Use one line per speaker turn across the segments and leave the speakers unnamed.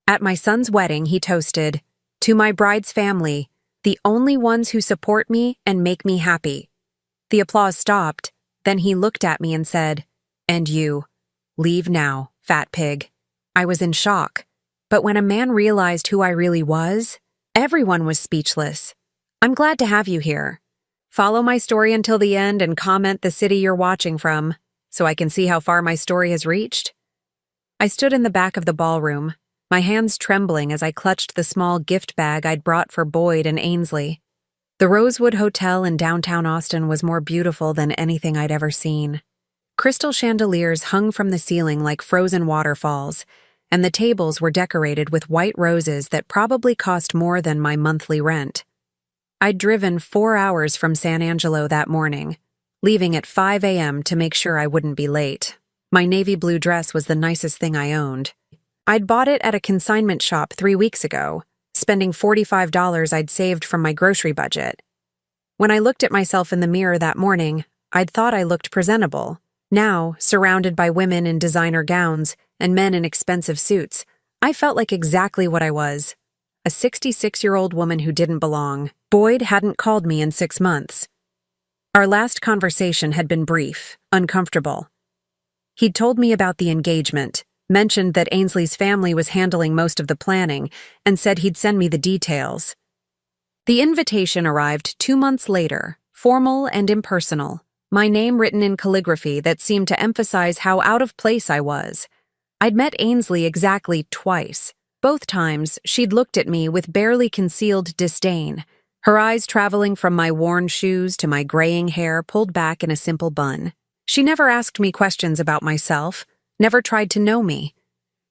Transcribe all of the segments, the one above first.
At my son's wedding, he toasted, "To my bride's family, the only ones who support me and make me happy." The applause stopped, then he looked at me and said, "And you, leave now, fat pig." I was in shock, but when a man realized who I really was, everyone was speechless. I'm glad to have you here. Follow my story until the end and comment the city you're watching from, so I can see how far my story has reached. I stood in the back of the ballroom, my hands trembling as I clutched the small gift bag I'd brought for Boyd and Ainsley. The Rosewood Hotel in downtown Austin was more beautiful than anything I'd ever seen. Crystal chandeliers hung from the ceiling like frozen waterfalls, and the tables were decorated with white roses that probably cost more than my monthly rent. I'd driven 4 hours from San Angelo that morning, leaving at 5 a.m. to make sure I wouldn't be late. My navy blue dress was the nicest thing I owned. I'd bought it at a consignment shop 3 weeks ago, spending $45 I'd saved from my grocery budget. When I looked at myself in the mirror that morning, I'd thought I looked presentable. Now, surrounded by women in designer gowns and men in expensive suits, I felt like exactly what I was, a 66-year-old woman who didn't belong. Boyd hadn't called me in 6 months. Our last conversation had been brief, uncomfortable. He'd told me about the engagement, mentioned that Ainsley's family was handling most of the planning, and said he'd send me the details. The invitation arrived 2 months later, formal and impersonal, my name written in calligraphy that seemed to emphasize how out of place I was. I'd met Ainsley exactly twice. Both times, she'd looked at me with barely concealed disdain, her eyes traveling from my worn shoes to my graying hair pulled back in a simple bun. She never asked me questions about myself, never tried to know me.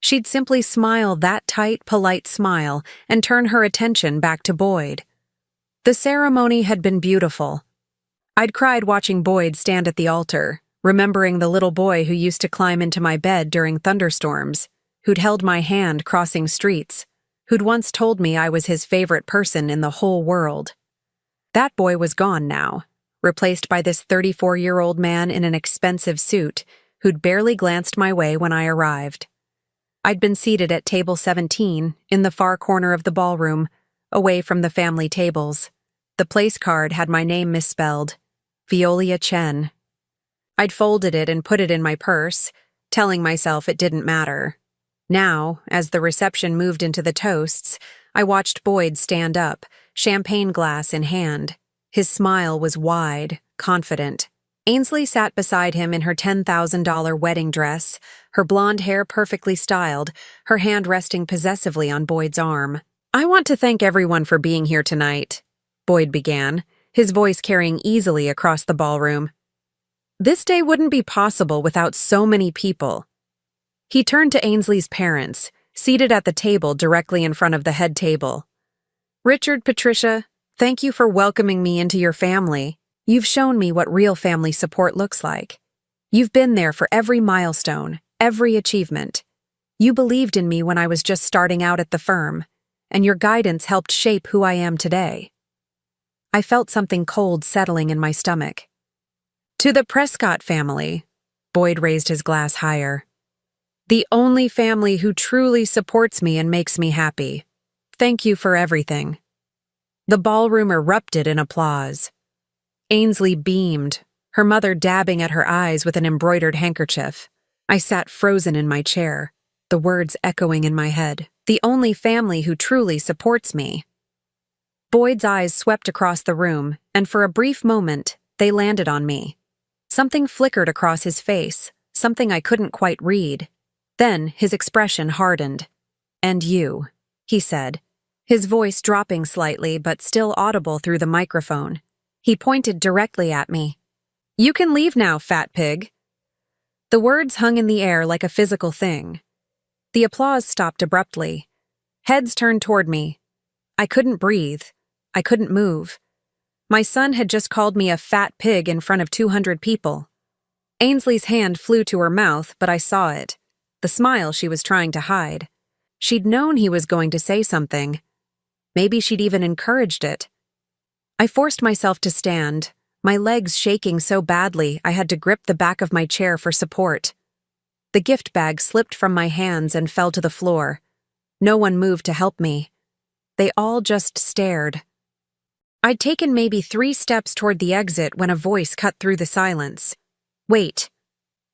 She'd simply smile that tight, polite smile and turn her attention back to Boyd. The ceremony had been beautiful. I'd cried watching Boyd stand at the altar, remembering the little boy who used to climb into my bed during thunderstorms, who'd held my hand crossing streets, who'd once told me I was his favorite person in the whole world. That boy was gone now, replaced by this 34-year-old man in an expensive suit who'd barely glanced my way when I arrived. I'd been seated at table 17 in the far corner of the ballroom, away from the family tables. The place card had my name misspelled, Violia Chen. I'd folded it and put it in my purse, telling myself it didn't matter. Now, as the reception moved into the toasts, I watched Boyd stand up, champagne glass in hand. His smile was wide, confident. Ainsley sat beside him in her $10,000 wedding dress, her blonde hair perfectly styled, her hand resting possessively on Boyd's arm. "I want to thank everyone for being here tonight," Boyd began, his voice carrying easily across the ballroom. "This day wouldn't be possible without so many people." He turned to Ainsley's parents, seated at the table directly in front of the head table. "Richard, Patricia, thank you for welcoming me into your family. You've shown me what real family support looks like. You've been there for every milestone, every achievement. You believed in me when I was just starting out at the firm, and your guidance helped shape who I am today." I felt something cold settling in my stomach. "To the Prescott family," Boyd raised his glass higher. "The only family who truly supports me and makes me happy. Thank you for everything." The ballroom erupted in applause. Ainsley beamed, her mother dabbing at her eyes with an embroidered handkerchief. I sat frozen in my chair, the words echoing in my head. The only family who truly supports me. Boyd's eyes swept across the room, and for a brief moment, they landed on me. Something flickered across his face, something I couldn't quite read. Then his expression hardened. "And you," he said, his voice dropping slightly but still audible through the microphone. He pointed directly at me. "You can leave now, fat pig." The words hung in the air like a physical thing. The applause stopped abruptly. Heads turned toward me. I couldn't breathe. I couldn't move. My son had just called me a fat pig in front of 200 people. Ainsley's hand flew to her mouth, but I saw it. The smile she was trying to hide. She'd known he was going to say something. Maybe she'd even encouraged it. I forced myself to stand, my legs shaking so badly I had to grip the back of my chair for support. The gift bag slipped from my hands and fell to the floor. No one moved to help me. They all just stared. I'd taken maybe 3 steps toward the exit when a voice cut through the silence. "Wait."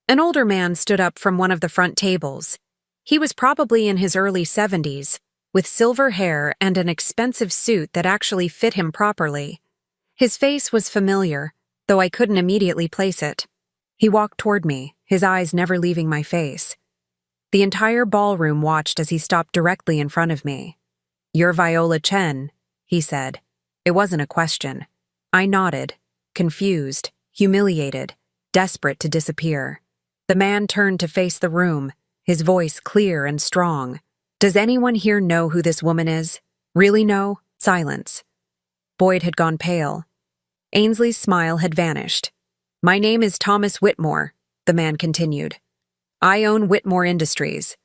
An older man stood up from one of the front tables. He was probably in his early 70s, with silver hair and an expensive suit that actually fit him properly. His face was familiar, though I couldn't immediately place it. He walked toward me, his eyes never leaving my face. The entire ballroom watched as he stopped directly in front of me. "You're Viola Chen," he said. It wasn't a question. I nodded, confused, humiliated, desperate to disappear. The man turned to face the room, his voice clear and strong. "Does anyone here know who this woman is? Really know?" Silence. Boyd had gone pale. Ainsley's smile had vanished. "My name is Thomas Whitmore," the man continued. "I own Whitmore Industries.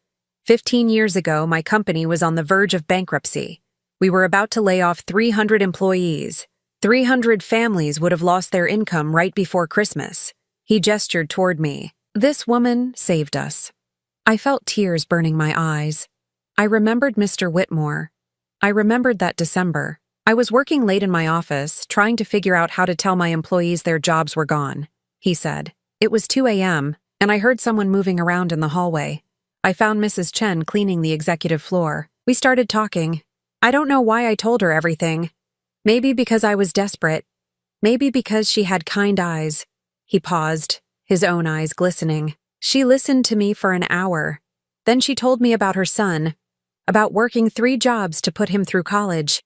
15 years ago, my company was on the verge of bankruptcy. We were about to lay off 300 employees. 300 families would have lost their income right before Christmas." He gestured toward me. "This woman saved us." I felt tears burning my eyes. I remembered Mr. Whitmore. I remembered that December. I was working late in my office, trying to figure out how to tell my employees their jobs were gone. He said. It was 2 a.m., and I heard someone moving around in the hallway. I found Mrs. Chen cleaning the executive floor. We started talking. I don't know why I told her everything. Maybe because I was desperate. Maybe because she had kind eyes. He paused, his own eyes glistening. She listened to me for an hour. Then she told me about her son, about working 3 jobs to put him through college.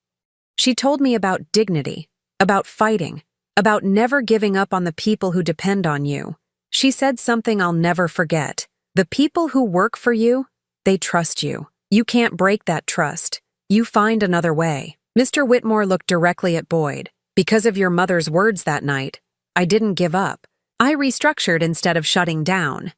She told me about dignity, about fighting, about never giving up on the people who depend on you. She said something I'll never forget. The people who work for you, they trust you. You can't break that trust. You find another way. Mr. Whitmore looked directly at Boyd. Because of your mother's words that night, I didn't give up. I restructured instead of shutting down.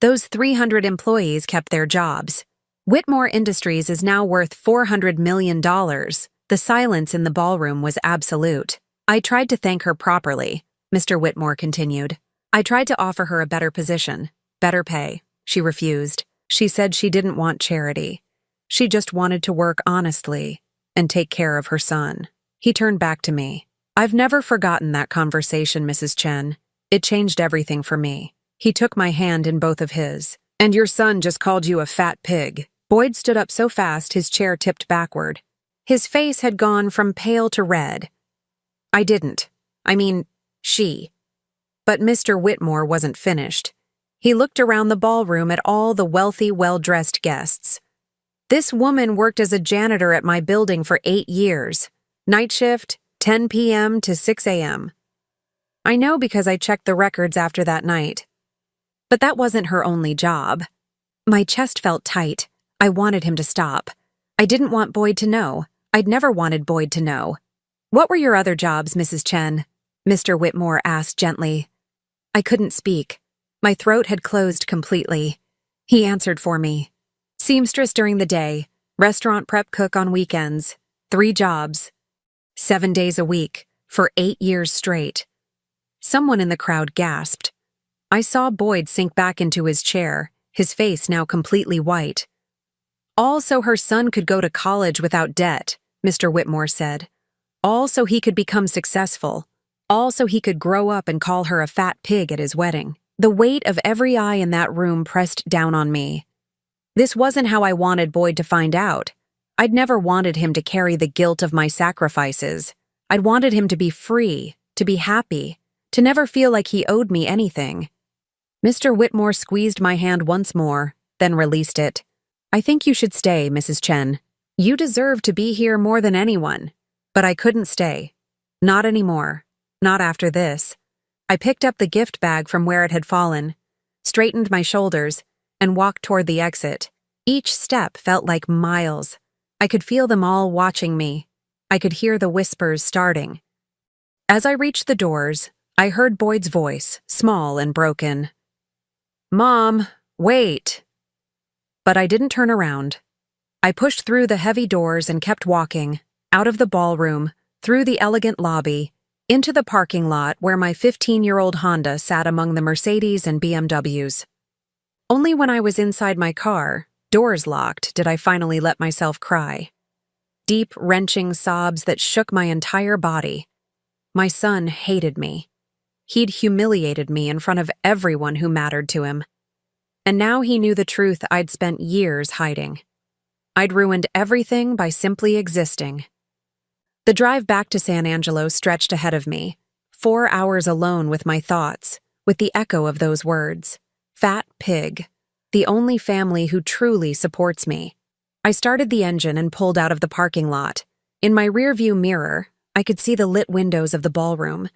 Those 300 employees kept their jobs. Whitmore Industries is now worth $400 million. The silence in the ballroom was absolute. I tried to thank her properly, Mr. Whitmore continued. I tried to offer her a better position, better pay. She refused. She said she didn't want charity. She just wanted to work honestly and take care of her son. He turned back to me. I've never forgotten that conversation, Mrs. Chen. It changed everything for me. He took my hand in both of his. And your son just called you a fat pig. Boyd stood up so fast his chair tipped backward. His face had gone from pale to red. I didn't. She. But Mr. Whitmore wasn't finished. He looked around the ballroom at all the wealthy, well-dressed guests. This woman worked as a janitor at my building for 8 years. Night shift, 10 p.m. to 6 a.m. I know because I checked the records after that night. But that wasn't her only job. My chest felt tight. I wanted him to stop. I didn't want Boyd to know. I'd never wanted Boyd to know. What were your other jobs, Mrs. Chen? Mr. Whitmore asked gently. I couldn't speak. My throat had closed completely. He answered for me. Seamstress during the day, restaurant prep cook on weekends, 3 jobs, 7 days a week, for 8 years straight. Someone in the crowd gasped. I saw Boyd sink back into his chair, his face now completely white. All so her son could go to college without debt, Mr. Whitmore said. All so he could become successful. All so he could grow up and call her a fat pig at his wedding. The weight of every eye in that room pressed down on me. This wasn't how I wanted Boyd to find out. I'd never wanted him to carry the guilt of my sacrifices. I'd wanted him to be free, to be happy, to never feel like he owed me anything. Mr. Whitmore squeezed my hand once more, then released it. I think you should stay, Mrs. Chen. You deserve to be here more than anyone. But I couldn't stay. Not anymore. Not after this. I picked up the gift bag from where it had fallen, straightened my shoulders, and walked toward the exit. Each step felt like miles. I could feel them all watching me. I could hear the whispers starting. As I reached the doors, I heard Boyd's voice, small and broken. Mom, wait. But I didn't turn around. I pushed through the heavy doors and kept walking, out of the ballroom, through the elegant lobby, into the parking lot where my 15-year-old Honda sat among the Mercedes and BMWs. Only when I was inside my car, doors locked, did I finally let myself cry. Deep, wrenching sobs that shook my entire body. My son hated me. He'd humiliated me in front of everyone who mattered to him. And now he knew the truth I'd spent years hiding. I'd ruined everything by simply existing. The drive back to San Angelo stretched ahead of me, 4 hours alone with my thoughts, with the echo of those words. Fat pig, the only family who truly supports me. I started the engine and pulled out of the parking lot. In my rearview mirror, I could see the lit windows of the ballroom.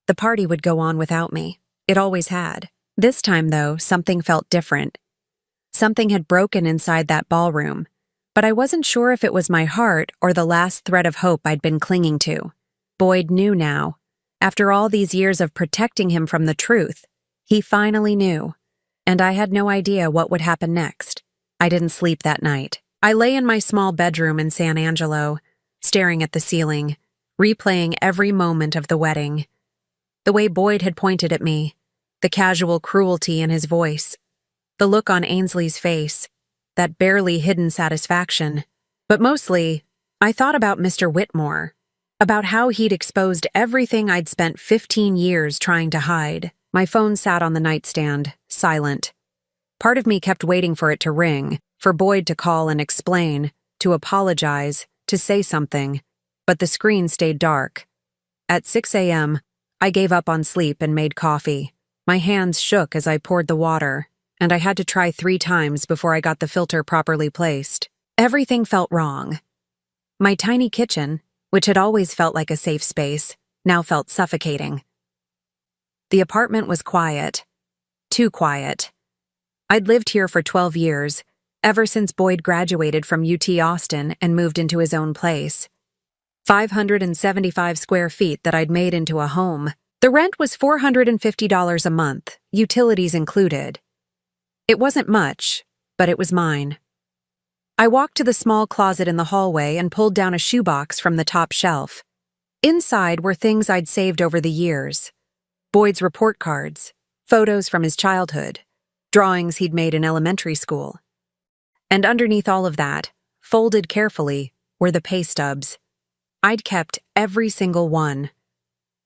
The party would go on without me. It always had. This time, though, something felt different. Something had broken inside that ballroom, but I wasn't sure if it was my heart or the last thread of hope I'd been clinging to. Boyd knew now. After all these years of protecting him from the truth, he finally knew. And I had no idea what would happen next. I didn't sleep that night. I lay in my small bedroom in San Angelo, staring at the ceiling, replaying every moment of the wedding. The way Boyd had pointed at me, the casual cruelty in his voice, the look on Ainsley's face, that barely hidden satisfaction. But mostly, I thought about Mr. Whitmore, about how he'd exposed everything I'd spent 15 years trying to hide. My phone sat on the nightstand, silent. Part of me kept waiting for it to ring, for Boyd to call and explain, to apologize, to say something, but the screen stayed dark. At 6 a.m., I gave up on sleep and made coffee. My hands shook as I poured the water, and I had to try 3 times before I got the filter properly placed. Everything felt wrong. My tiny kitchen, which had always felt like a safe space, now felt suffocating. The apartment was quiet. Too quiet. I'd lived here for 12 years, ever since Boyd graduated from UT Austin and moved into his own place. 575 square feet that I'd made into a home. The rent was $450 a month, utilities included. It wasn't much, but it was mine. I walked to the small closet in the hallway and pulled down a shoebox from the top shelf. Inside were things I'd saved over the years. Boyd's report cards, photos from his childhood, drawings he'd made in elementary school. And underneath all of that, folded carefully, were the pay stubs. I'd kept every single one.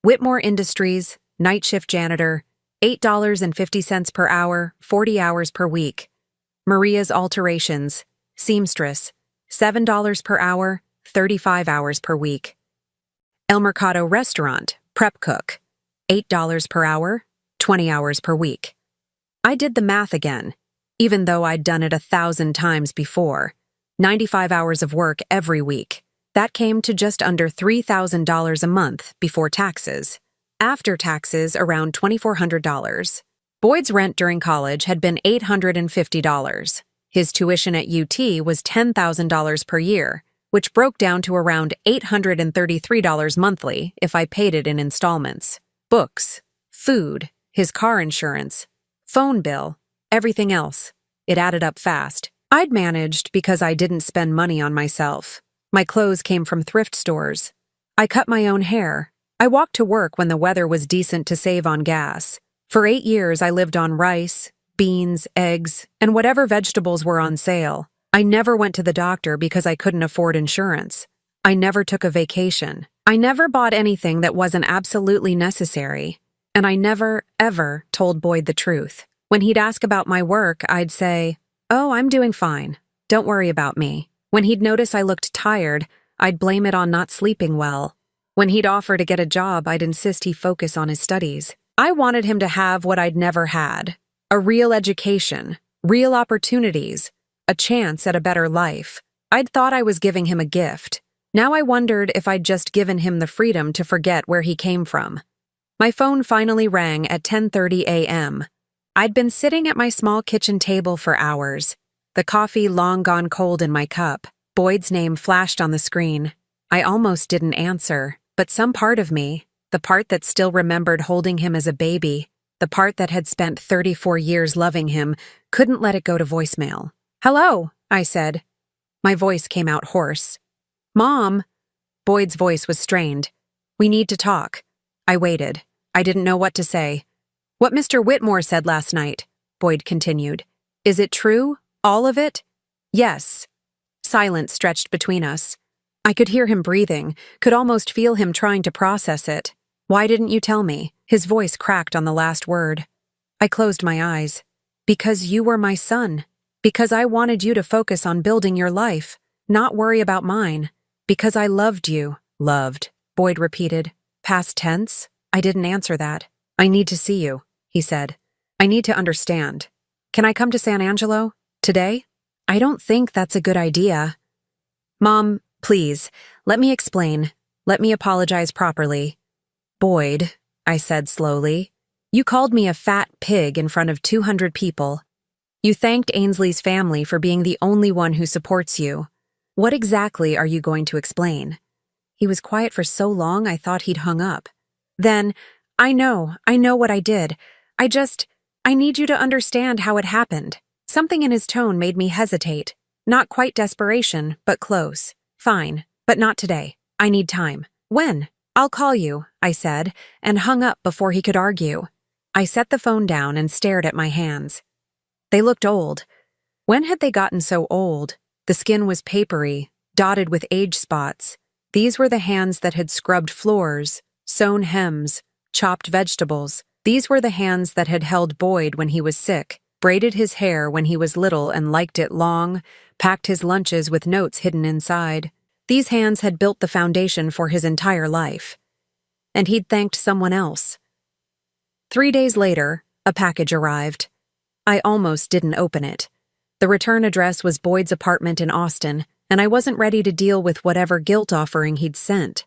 Whitmore Industries, night shift janitor, $8.50 per hour, 40 hours per week. Maria's Alterations, seamstress, $7 per hour, 35 hours per week. El Mercado Restaurant, prep cook, $8 per hour, 20 hours per week. I did the math again, even though I'd done it 1,000 times before. 95 hours of work every week. That came to just under $3,000 a month before taxes. After taxes, around $2,400. Boyd's rent during college had been $850. His tuition at UT was $10,000 per year, which broke down to around $833 monthly if I paid it in installments. Books, food, his car insurance, phone bill, everything else. It added up fast. I'd managed because I didn't spend money on myself. My clothes came from thrift stores. I cut my own hair. I walked to work when the weather was decent to save on gas. For 8 years, I lived on rice, beans, eggs, and whatever vegetables were on sale. I never went to the doctor because I couldn't afford insurance. I never took a vacation. I never bought anything that wasn't absolutely necessary. And I never, ever told Boyd the truth. When he'd ask about my work, I'd say, "Oh, I'm doing fine. Don't worry about me." When he'd notice I looked tired, I'd blame it on not sleeping well. When he'd offer to get a job, I'd insist he focus on his studies. I wanted him to have what I'd never had. A real education, real opportunities, a chance at a better life. I'd thought I was giving him a gift. Now I wondered if I'd just given him the freedom to forget where he came from. My phone finally rang at 10:30 a.m. I'd been sitting at my small kitchen table for hours, the coffee long gone cold in my cup. Boyd's name flashed on the screen. I almost didn't answer, but some part of me, the part that still remembered holding him as a baby, the part that had spent 34 years loving him, couldn't let it go to voicemail. "Hello," I said. My voice came out hoarse. "Mom." Boyd's voice was strained. "We need to talk." I waited. I didn't know what to say. "What Mr. Whitmore said last night," Boyd continued. "Is it true? All of it?" Yes. Silence stretched between us. I could hear him breathing, could almost feel him trying to process it. Why didn't you tell me? His voice cracked on the last word. I closed my eyes. Because you were my son. Because I wanted you to focus on building your life, not worry about mine. Because I loved you. Loved, Boyd repeated. Past tense? I didn't answer that. I need to see you, he said. I need to understand. Can I come to San Angelo? Today? I don't think that's a good idea. Mom, please, let me explain. Let me apologize properly. Boyd, I said slowly, you called me a fat pig in front of 200 people. You thanked Ainsley's family for being the only one who supports you. What exactly are you going to explain? He was quiet for so long I thought he'd hung up. Then, I know what I did. I need you to understand how it happened. Something in his tone made me hesitate. Not quite desperation, but close. Fine, but not today. I need time. When? I'll call you, I said, and hung up before he could argue. I set the phone down and stared at my hands. They looked old. When had they gotten so old? The skin was papery, dotted with age spots. These were the hands that had scrubbed floors, sewn hems, chopped vegetables. These were the hands that had held Boyd when he was sick, braided his hair when he was little and liked it long, packed his lunches with notes hidden inside. These hands had built the foundation for his entire life. And he'd thanked someone else. 3 days later, a package arrived. I almost didn't open it. The return address was Boyd's apartment in Austin, and I wasn't ready to deal with whatever guilt offering he'd sent.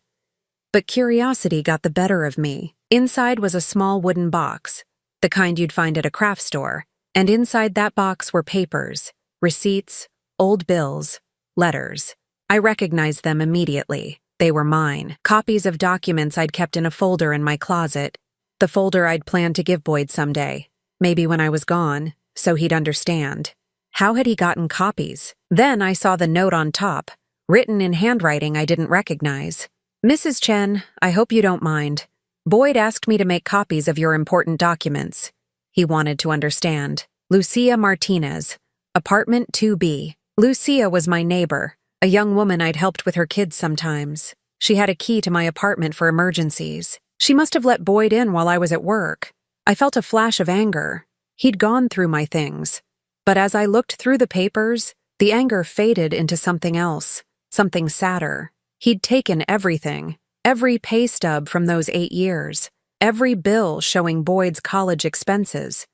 But curiosity got the better of me. Inside was a small wooden box, the kind you'd find at a craft store, and inside that box were papers, receipts, old bills, letters. I recognized them immediately. They were mine, copies of documents I'd kept in a folder in my closet, the folder I'd planned to give Boyd someday, maybe when I was gone, so he'd understand. How had he gotten copies? Then I saw the note on top, written in handwriting I didn't recognize. Mrs. Chen, I hope you don't mind. Boyd asked me to make copies of your important documents. He wanted to understand. Lucia Martinez, apartment 2B. Lucia was my neighbor, a young woman I'd helped with her kids sometimes. She had a key to my apartment for emergencies. She must have let Boyd in while I was at work. I felt a flash of anger. He'd gone through my things. But as I looked through the papers, the anger faded into something else, something sadder. He'd taken everything, every pay stub from those 8 years, every bill showing Boyd's college expenses,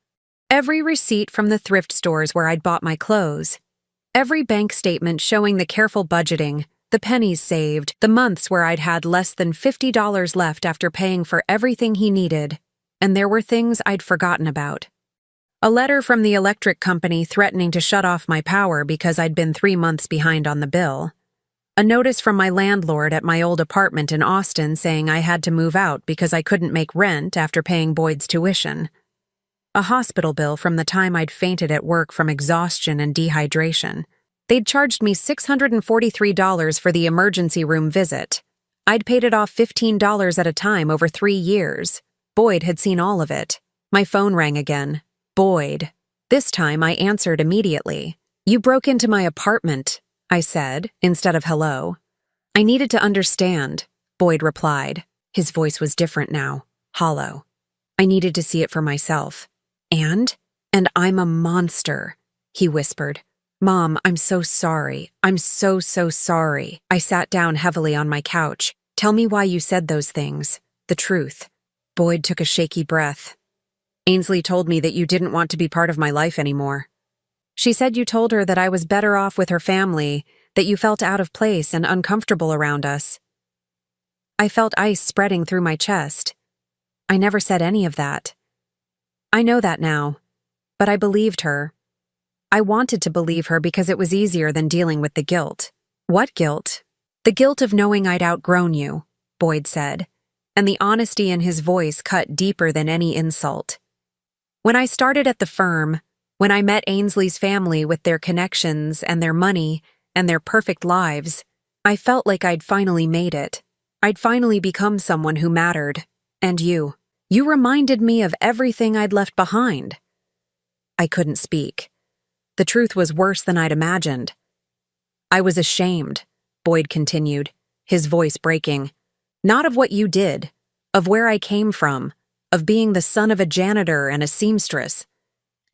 every receipt from the thrift stores where I'd bought my clothes, every bank statement showing the careful budgeting, the pennies saved, the months where I'd had less than $50 left after paying for everything he needed. And there were things I'd forgotten about. A letter from the electric company threatening to shut off my power because I'd been 3 months behind on the bill. A notice from my landlord at my old apartment in Austin saying I had to move out because I couldn't make rent after paying Boyd's tuition. A hospital bill from the time I'd fainted at work from exhaustion and dehydration. They'd charged me $643 for the emergency room visit. I'd paid it off $15 at a time over 3 years. Boyd had seen all of it. My phone rang again. Boyd. This time I answered immediately. You broke into my apartment, I said, instead of hello. I needed to understand, Boyd replied. His voice was different now, hollow. I needed to see it for myself. And I'm a monster, he whispered. Mom, I'm so sorry. I'm so sorry. I sat down heavily on my couch. Tell me why you said those things. The truth. Boyd took a shaky breath. Ainsley told me that you didn't want to be part of my life anymore. She said you told her that I was better off with her family, that you felt out of place and uncomfortable around us. I felt ice spreading through my chest. I never said any of that. I know that now, but I believed her. I wanted to believe her because it was easier than dealing with the guilt. What guilt? The guilt of knowing I'd outgrown you, Boyd said, and the honesty in his voice cut deeper than any insult. When I started at the firm, when I met Ainsley's family with their connections and their money and their perfect lives, I felt like I'd finally made it. I'd finally become someone who mattered. And you reminded me of everything I'd left behind. I couldn't speak. The truth was worse than I'd imagined. I was ashamed, Boyd continued, his voice breaking. Not of what you did, of where I came from, of being the son of a janitor and a seamstress.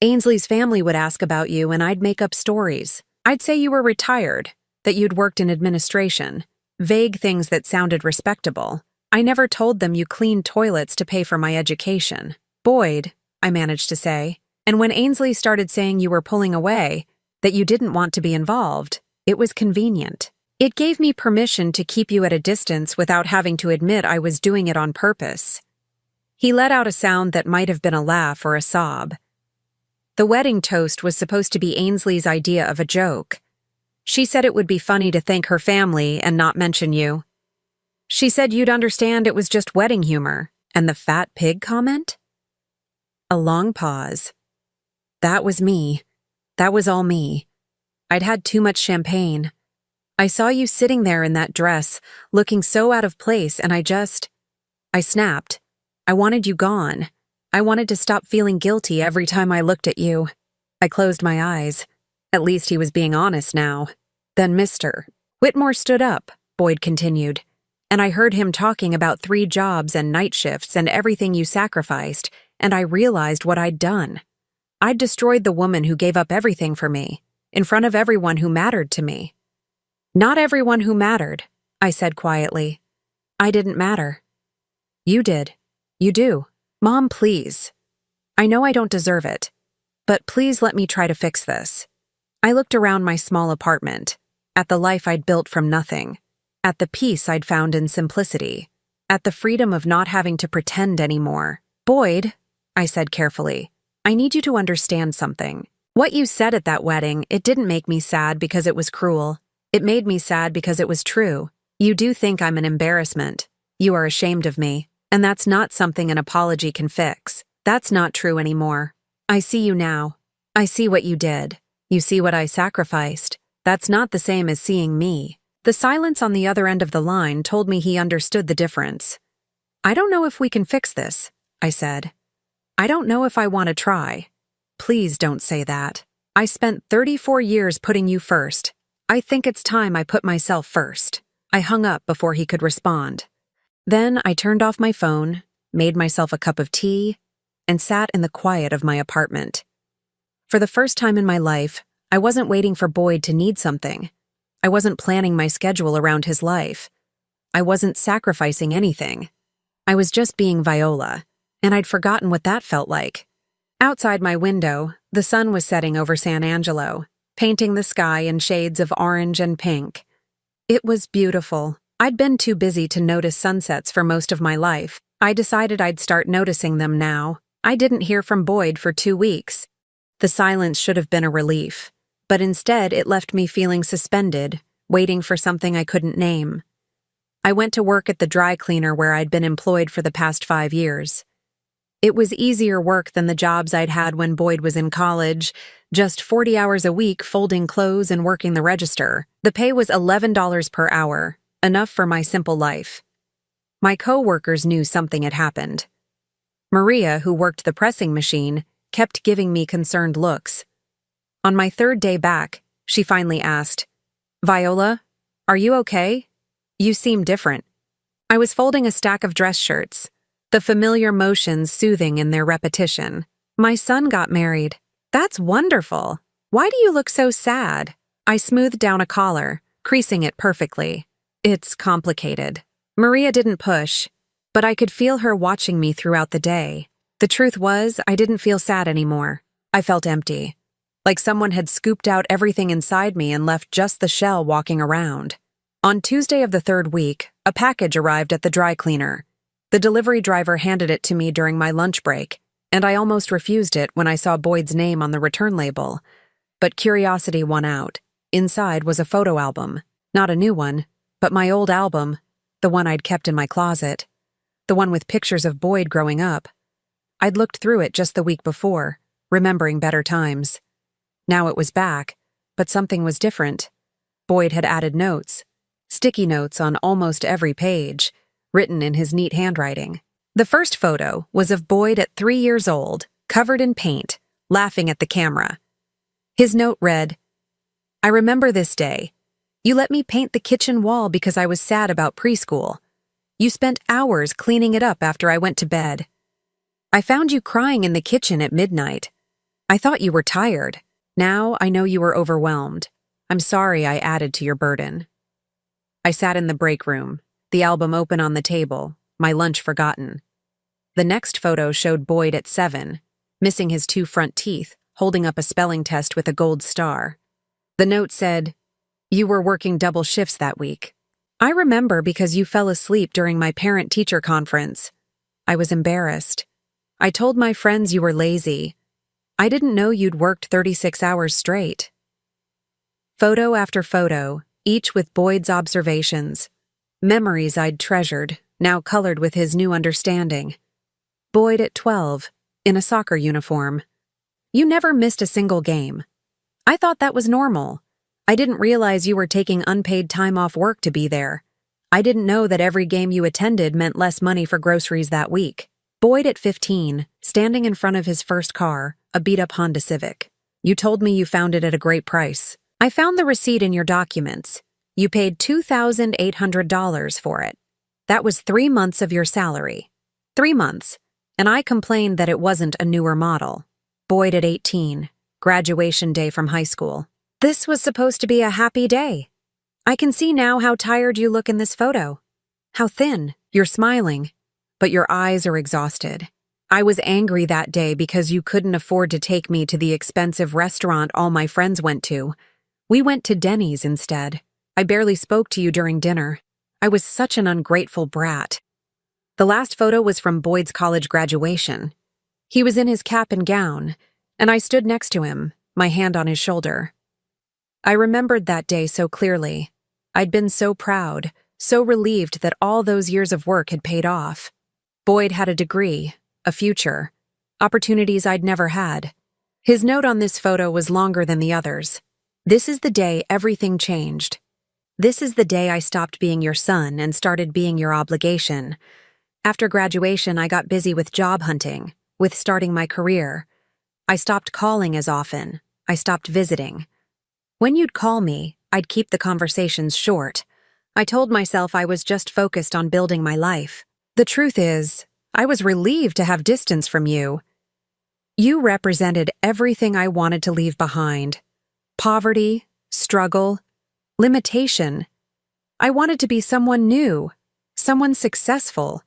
Ainsley's family would ask about you and I'd make up stories. I'd say you were retired, that you'd worked in administration, vague things that sounded respectable. I never told them you cleaned toilets to pay for my education. Boyd, I managed to say, and when Ainsley started saying you were pulling away, that you didn't want to be involved, it was convenient. It gave me permission to keep you at a distance without having to admit I was doing it on purpose. He let out a sound that might have been a laugh or a sob. The wedding toast was supposed to be Ainsley's idea of a joke. She said it would be funny to thank her family and not mention you. She said you'd understand it was just wedding humor. And the fat pig comment? A long pause. That was me. That was all me. I'd had too much champagne. I saw you sitting there in that dress, looking so out of place, and I snapped. I wanted you gone. I wanted to stop feeling guilty every time I looked at you. I closed my eyes. At least he was being honest now. Then Mr. Whitmore stood up, Boyd continued, and I heard him talking about 3 jobs and night shifts and everything you sacrificed, and I realized what I'd done. I'd destroyed the woman who gave up everything for me, in front of everyone who mattered to me. Not everyone who mattered, I said quietly. I didn't matter. You did. You do. Mom, please. I know I don't deserve it, but please let me try to fix this. I looked around my small apartment, at the life I'd built from nothing, at the peace I'd found in simplicity, at the freedom of not having to pretend anymore. Boyd, I said carefully, I need you to understand something. What you said at that wedding, it didn't make me sad because it was cruel. It made me sad because it was true. You do think I'm an embarrassment. You are ashamed of me. And that's not something an apology can fix. That's not true anymore. I see you now. I see what you did. You see what I sacrificed. That's not the same as seeing me. The silence on the other end of the line told me he understood the difference. I don't know if we can fix this, I said. I don't know if I want to try. Please don't say that. I spent 34 years putting you first. I think it's time I put myself first. I hung up before he could respond. Then I turned off my phone, made myself a cup of tea, and sat in the quiet of my apartment. For the first time in my life, I wasn't waiting for Boyd to need something. I wasn't planning my schedule around his life. I wasn't sacrificing anything. I was just being Viola, and I'd forgotten what that felt like. Outside my window, the sun was setting over San Angelo, painting the sky in shades of orange and pink. It was beautiful. I'd been too busy to notice sunsets for most of my life. I decided I'd start noticing them now. I didn't hear from Boyd for 2 weeks. The silence should have been a relief, but instead it left me feeling suspended, waiting for something I couldn't name. I went to work at the dry cleaner where I'd been employed for the past 5 years. It was easier work than the jobs I'd had when Boyd was in college, just 40 hours a week folding clothes and working the register. The pay was $11 per hour. Enough for my simple life. My co-workers knew something had happened. Maria, who worked the pressing machine, kept giving me concerned looks. On my 3rd day back, she finally asked, Viola, are you okay? You seem different. I was folding a stack of dress shirts, the familiar motions soothing in their repetition. My son got married. That's wonderful. Why do you look so sad? I smoothed down a collar, creasing it perfectly. It's complicated. Maria didn't push, but I could feel her watching me throughout the day. The truth was, I didn't feel sad anymore. I felt empty, like someone had scooped out everything inside me and left just the shell walking around. On Tuesday of the 3rd week, a package arrived at the dry cleaner. The delivery driver handed it to me during my lunch break, and I almost refused it when I saw Boyd's name on the return label. But curiosity won out. Inside was a photo album, not a new one, but my old album, the one I'd kept in my closet, the one with pictures of Boyd growing up. I'd looked through it just the week before, remembering better times. Now it was back, but something was different. Boyd had added notes, sticky notes on almost every page, written in his neat handwriting. The first photo was of Boyd at 3 years old, covered in paint, laughing at the camera. His note read, I remember this day. You let me paint the kitchen wall because I was sad about preschool. You spent hours cleaning it up after I went to bed. I found you crying in the kitchen at midnight. I thought you were tired. Now I know you were overwhelmed. I'm sorry I added to your burden. I sat in the break room, the album open on the table, my lunch forgotten. The next photo showed Boyd at 7, missing his 2 front teeth, holding up a spelling test with a gold star. The note said, "You were working double shifts that week. I remember because you fell asleep during my parent-teacher conference. I was embarrassed. I told my friends you were lazy. I didn't know you'd worked 36 hours straight." Photo after photo, each with Boyd's observations. Memories I'd treasured, now colored with his new understanding. Boyd at 12, in a soccer uniform. You never missed a single game. I thought that was normal. I didn't realize you were taking unpaid time off work to be there. I didn't know that every game you attended meant less money for groceries that week. Boyd at 15, standing in front of his first car, a beat-up Honda Civic. You told me you found it at a great price. I found the receipt in your documents. You paid $2,800 for it. That was 3 months of your salary. 3 months. And I complained that it wasn't a newer model. Boyd at 18, graduation day from high school. This was supposed to be a happy day. I can see now how tired you look in this photo. How thin. You're smiling, but your eyes are exhausted. I was angry that day because you couldn't afford to take me to the expensive restaurant all my friends went to. We went to Denny's instead. I barely spoke to you during dinner. I was such an ungrateful brat. The last photo was from Boyd's college graduation. He was in his cap and gown, and I stood next to him, my hand on his shoulder. I remembered that day so clearly. I'd been so proud, so relieved that all those years of work had paid off. Boyd had a degree, a future, opportunities I'd never had. His note on this photo was longer than the others. This is the day everything changed. This is the day I stopped being your son and started being your obligation. After graduation, I got busy with job hunting, with starting my career. I stopped calling as often. I stopped visiting. When you'd call me, I'd keep the conversations short. I told myself I was just focused on building my life. The truth is, I was relieved to have distance from you. You represented everything I wanted to leave behind. Poverty, struggle, limitation. I wanted to be someone new, someone successful.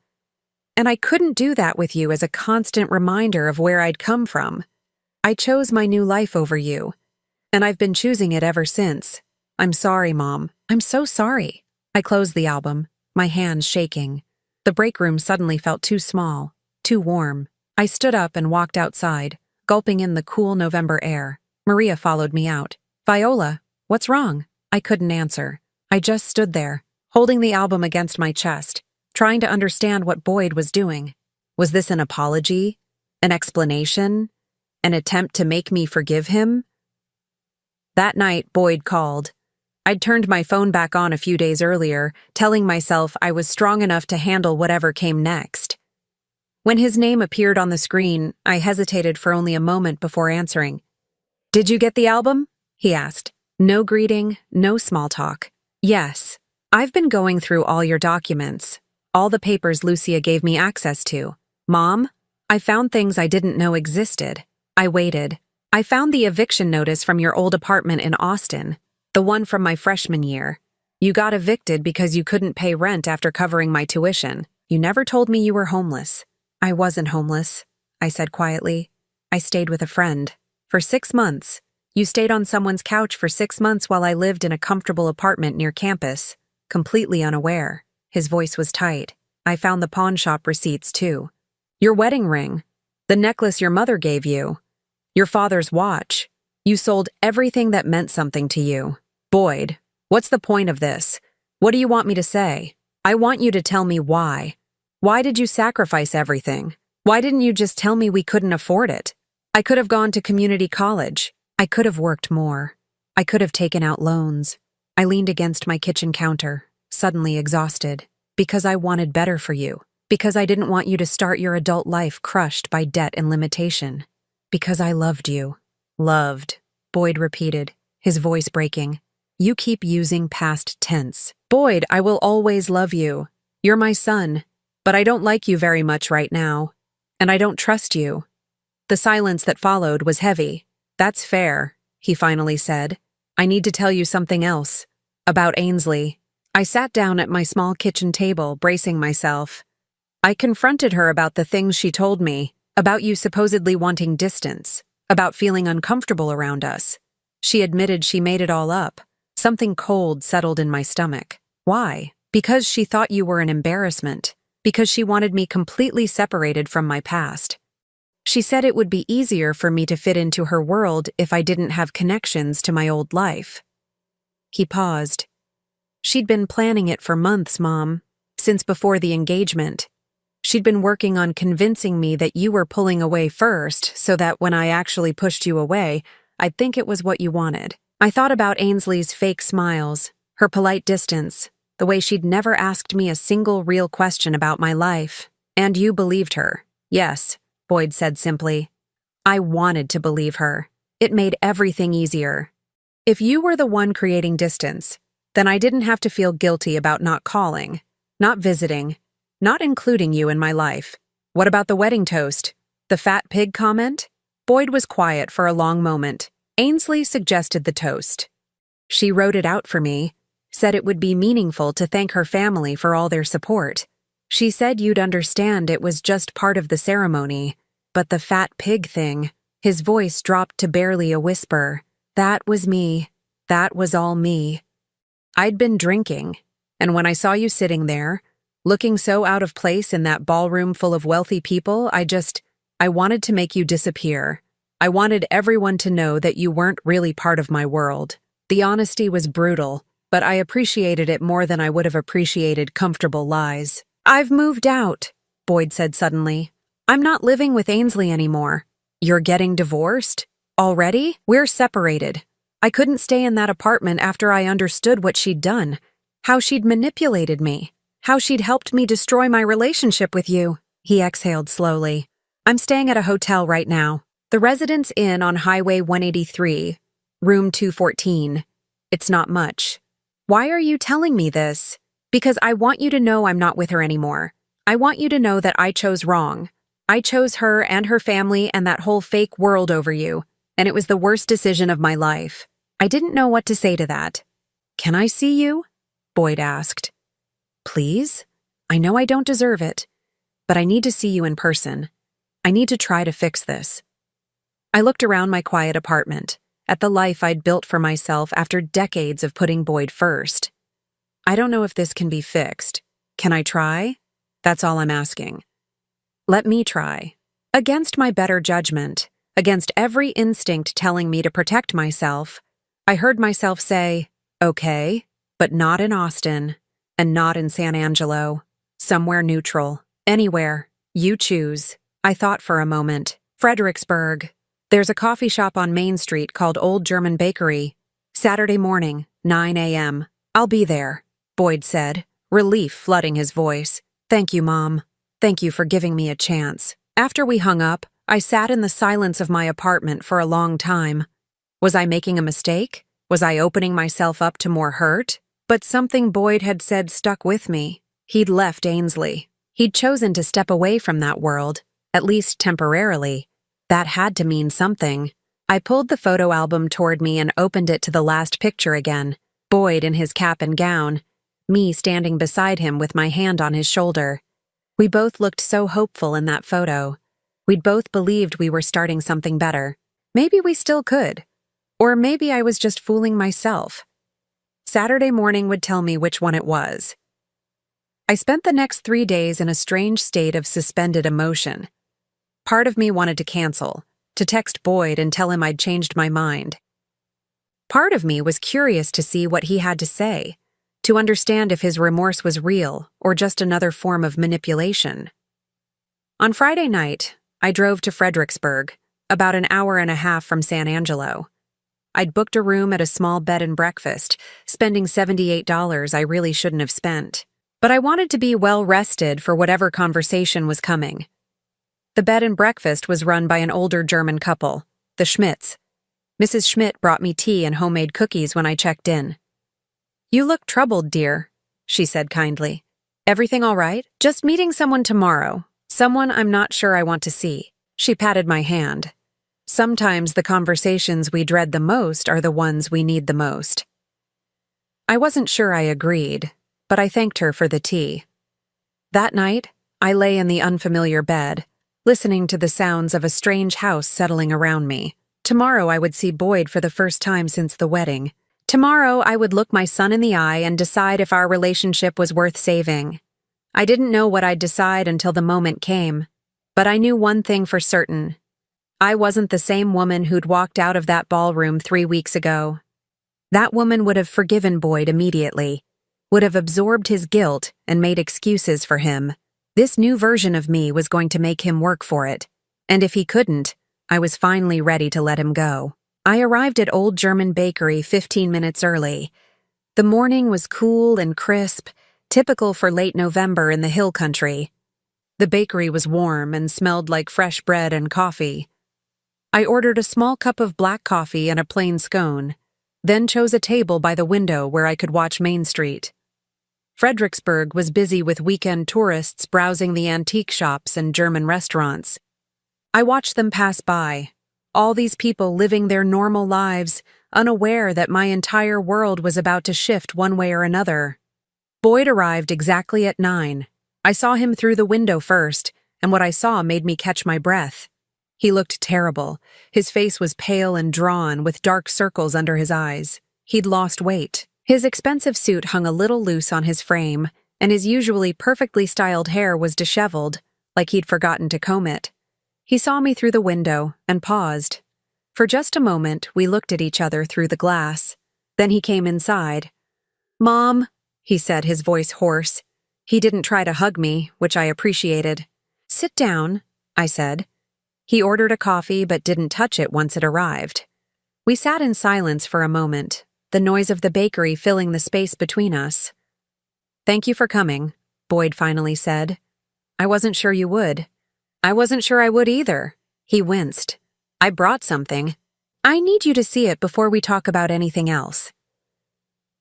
And I couldn't do that with you as a constant reminder of where I'd come from. I chose my new life over you, and I've been choosing it ever since. I'm sorry, Mom. I'm so sorry. I closed the album, my hands shaking. The break room suddenly felt too small, too warm. I stood up and walked outside, gulping in the cool November air. Maria followed me out. Viola, what's wrong? I couldn't answer. I just stood there, holding the album against my chest, trying to understand what Boyd was doing. Was this an apology? An explanation? An attempt to make me forgive him? That night, Boyd called. I'd turned my phone back on a few days earlier, telling myself I was strong enough to handle whatever came next. When his name appeared on the screen, I hesitated for only a moment before answering. Did you get the album? He asked. No greeting, no small talk. Yes. I've been going through all your documents, all the papers Lucia gave me access to. Mom, I found things I didn't know existed. I waited. I found the eviction notice from your old apartment in Austin, the one from my freshman year. You got evicted because you couldn't pay rent after covering my tuition. You never told me you were homeless. I wasn't homeless, I said quietly. I stayed with a friend. For 6 months. You stayed on someone's couch for 6 months while I lived in a comfortable apartment near campus, completely unaware. His voice was tight. I found the pawn shop receipts, too. Your wedding ring. The necklace your mother gave you. Your father's watch. You sold everything that meant something to you. Boyd, what's the point of this? What do you want me to say? I want you to tell me why. Why did you sacrifice everything? Why didn't you just tell me we couldn't afford it? I could have gone to community college. I could have worked more. I could have taken out loans. I leaned against my kitchen counter, suddenly exhausted, because I wanted better for you, because I didn't want you to start your adult life crushed by debt and limitation, because I loved you. Loved, Boyd repeated, his voice breaking. You keep using past tense. Boyd, I will always love you. You're my son, but I don't like you very much right now. And I don't trust you. The silence that followed was heavy. That's fair, he finally said. I need to tell you something else. About Ainsley. I sat down at my small kitchen table, bracing myself. I confronted her about the things she told me, about you supposedly wanting distance, about feeling uncomfortable around us. She admitted she made it all up. Something cold settled in my stomach. Why? Because she thought you were an embarrassment. Because she wanted me completely separated from my past. She said it would be easier for me to fit into her world if I didn't have connections to my old life. He paused. She'd been planning it for months, Mom, since before the engagement. She'd been working on convincing me that you were pulling away first so that when I actually pushed you away, I'd think it was what you wanted. I thought about Ainsley's fake smiles, her polite distance, the way she'd never asked me a single real question about my life. And you believed her. Yes, Boyd said simply. I wanted to believe her. It made everything easier. If you were the one creating distance, then I didn't have to feel guilty about not calling, not visiting, not including you in my life. What about the wedding toast? The fat pig comment? Boyd was quiet for a long moment. Ainsley suggested the toast. She wrote it out for me, said it would be meaningful to thank her family for all their support. She said you'd understand it was just part of the ceremony, but the fat pig thing, his voice dropped to barely a whisper. That was me. That was all me. I'd been drinking, and when I saw you sitting there, looking so out of place in that ballroom full of wealthy people, I wanted to make you disappear. I wanted everyone to know that you weren't really part of my world. The honesty was brutal, but I appreciated it more than I would have appreciated comfortable lies. I've moved out, Boyd said suddenly. I'm not living with Ainsley anymore. You're getting divorced? Already? We're separated. I couldn't stay in that apartment after I understood what she'd done, how she'd manipulated me, how she'd helped me destroy my relationship with you. He exhaled slowly. I'm staying at a hotel right now. The Residence Inn on Highway 183, room 214. It's not much. Why are you telling me this? Because I want you to know I'm not with her anymore. I want you to know that I chose wrong. I chose her and her family and that whole fake world over you, and it was the worst decision of my life. I didn't know what to say to that. Can I see you? Boyd asked. Please? I know I don't deserve it, but I need to see you in person. I need to try to fix this. I looked around my quiet apartment, at the life I'd built for myself after decades of putting Boyd first. I don't know if this can be fixed. Can I try? That's all I'm asking. Let me try. Against my better judgment, against every instinct telling me to protect myself, I heard myself say, okay, but not in Austin, and not in San Angelo. Somewhere neutral. Anywhere. You choose. I thought for a moment. Fredericksburg. There's a coffee shop on Main Street called Old German Bakery. Saturday morning, 9 a.m. I'll be there, Boyd said, relief flooding his voice. Thank you, Mom. Thank you for giving me a chance. After we hung up, I sat in the silence of my apartment for a long time. Was I making a mistake? Was I opening myself up to more hurt? But something Boyd had said stuck with me. He'd left Ainsley. He'd chosen to step away from that world, at least temporarily. That had to mean something. I pulled the photo album toward me and opened it to the last picture again. Boyd in his cap and gown, me standing beside him with my hand on his shoulder. We both looked so hopeful in that photo. We'd both believed we were starting something better. Maybe we still could. Or maybe I was just fooling myself. Saturday morning would tell me which one it was. I spent the next 3 days in a strange state of suspended emotion. Part of me wanted to cancel, to text Boyd and tell him I'd changed my mind. Part of me was curious to see what he had to say, to understand if his remorse was real or just another form of manipulation. On Friday night, I drove to Fredericksburg, about an hour and a half from San Angelo. I'd booked a room at a small bed and breakfast, spending $78 I really shouldn't have spent. But I wanted to be well rested for whatever conversation was coming. The bed and breakfast was run by an older German couple, the Schmidts. Mrs. Schmidt brought me tea and homemade cookies when I checked in. You look troubled, dear, she said kindly. Everything all right? Just meeting someone tomorrow. Someone I'm not sure I want to see. She patted my hand. Sometimes the conversations we dread the most are the ones we need the most. I wasn't sure I agreed, but I thanked her for the tea. That night, I lay in the unfamiliar bed, listening to the sounds of a strange house settling around me. Tomorrow I would see Boyd for the first time since the wedding. Tomorrow I would look my son in the eye and decide if our relationship was worth saving. I didn't know what I'd decide until the moment came, but I knew one thing for certain. I wasn't the same woman who'd walked out of that ballroom 3 weeks ago. That woman would have forgiven Boyd immediately, would have absorbed his guilt and made excuses for him. This new version of me was going to make him work for it, and if he couldn't, I was finally ready to let him go. I arrived at Old German Bakery 15 minutes early. The morning was cool and crisp, typical for late November in the hill country. The bakery was warm and smelled like fresh bread and coffee. I ordered a small cup of black coffee and a plain scone, then chose a table by the window where I could watch Main Street. Fredericksburg was busy with weekend tourists browsing the antique shops and German restaurants. I watched them pass by, all these people living their normal lives, unaware that my entire world was about to shift one way or another. Boyd arrived exactly at 9. I saw him through the window first, and what I saw made me catch my breath. He looked terrible. His face was pale and drawn, with dark circles under his eyes. He'd lost weight. His expensive suit hung a little loose on his frame, and his usually perfectly styled hair was disheveled, like he'd forgotten to comb it. He saw me through the window and paused. For just a moment, we looked at each other through the glass. Then he came inside. "Mom," he said, his voice hoarse. He didn't try to hug me, which I appreciated. "Sit down," I said. He ordered a coffee but didn't touch it once it arrived. We sat in silence for a moment, the noise of the bakery filling the space between us. "Thank you for coming," Boyd finally said. "I wasn't sure you would." "I wasn't sure I would either." He winced. "I brought something. I need you to see it before we talk about anything else."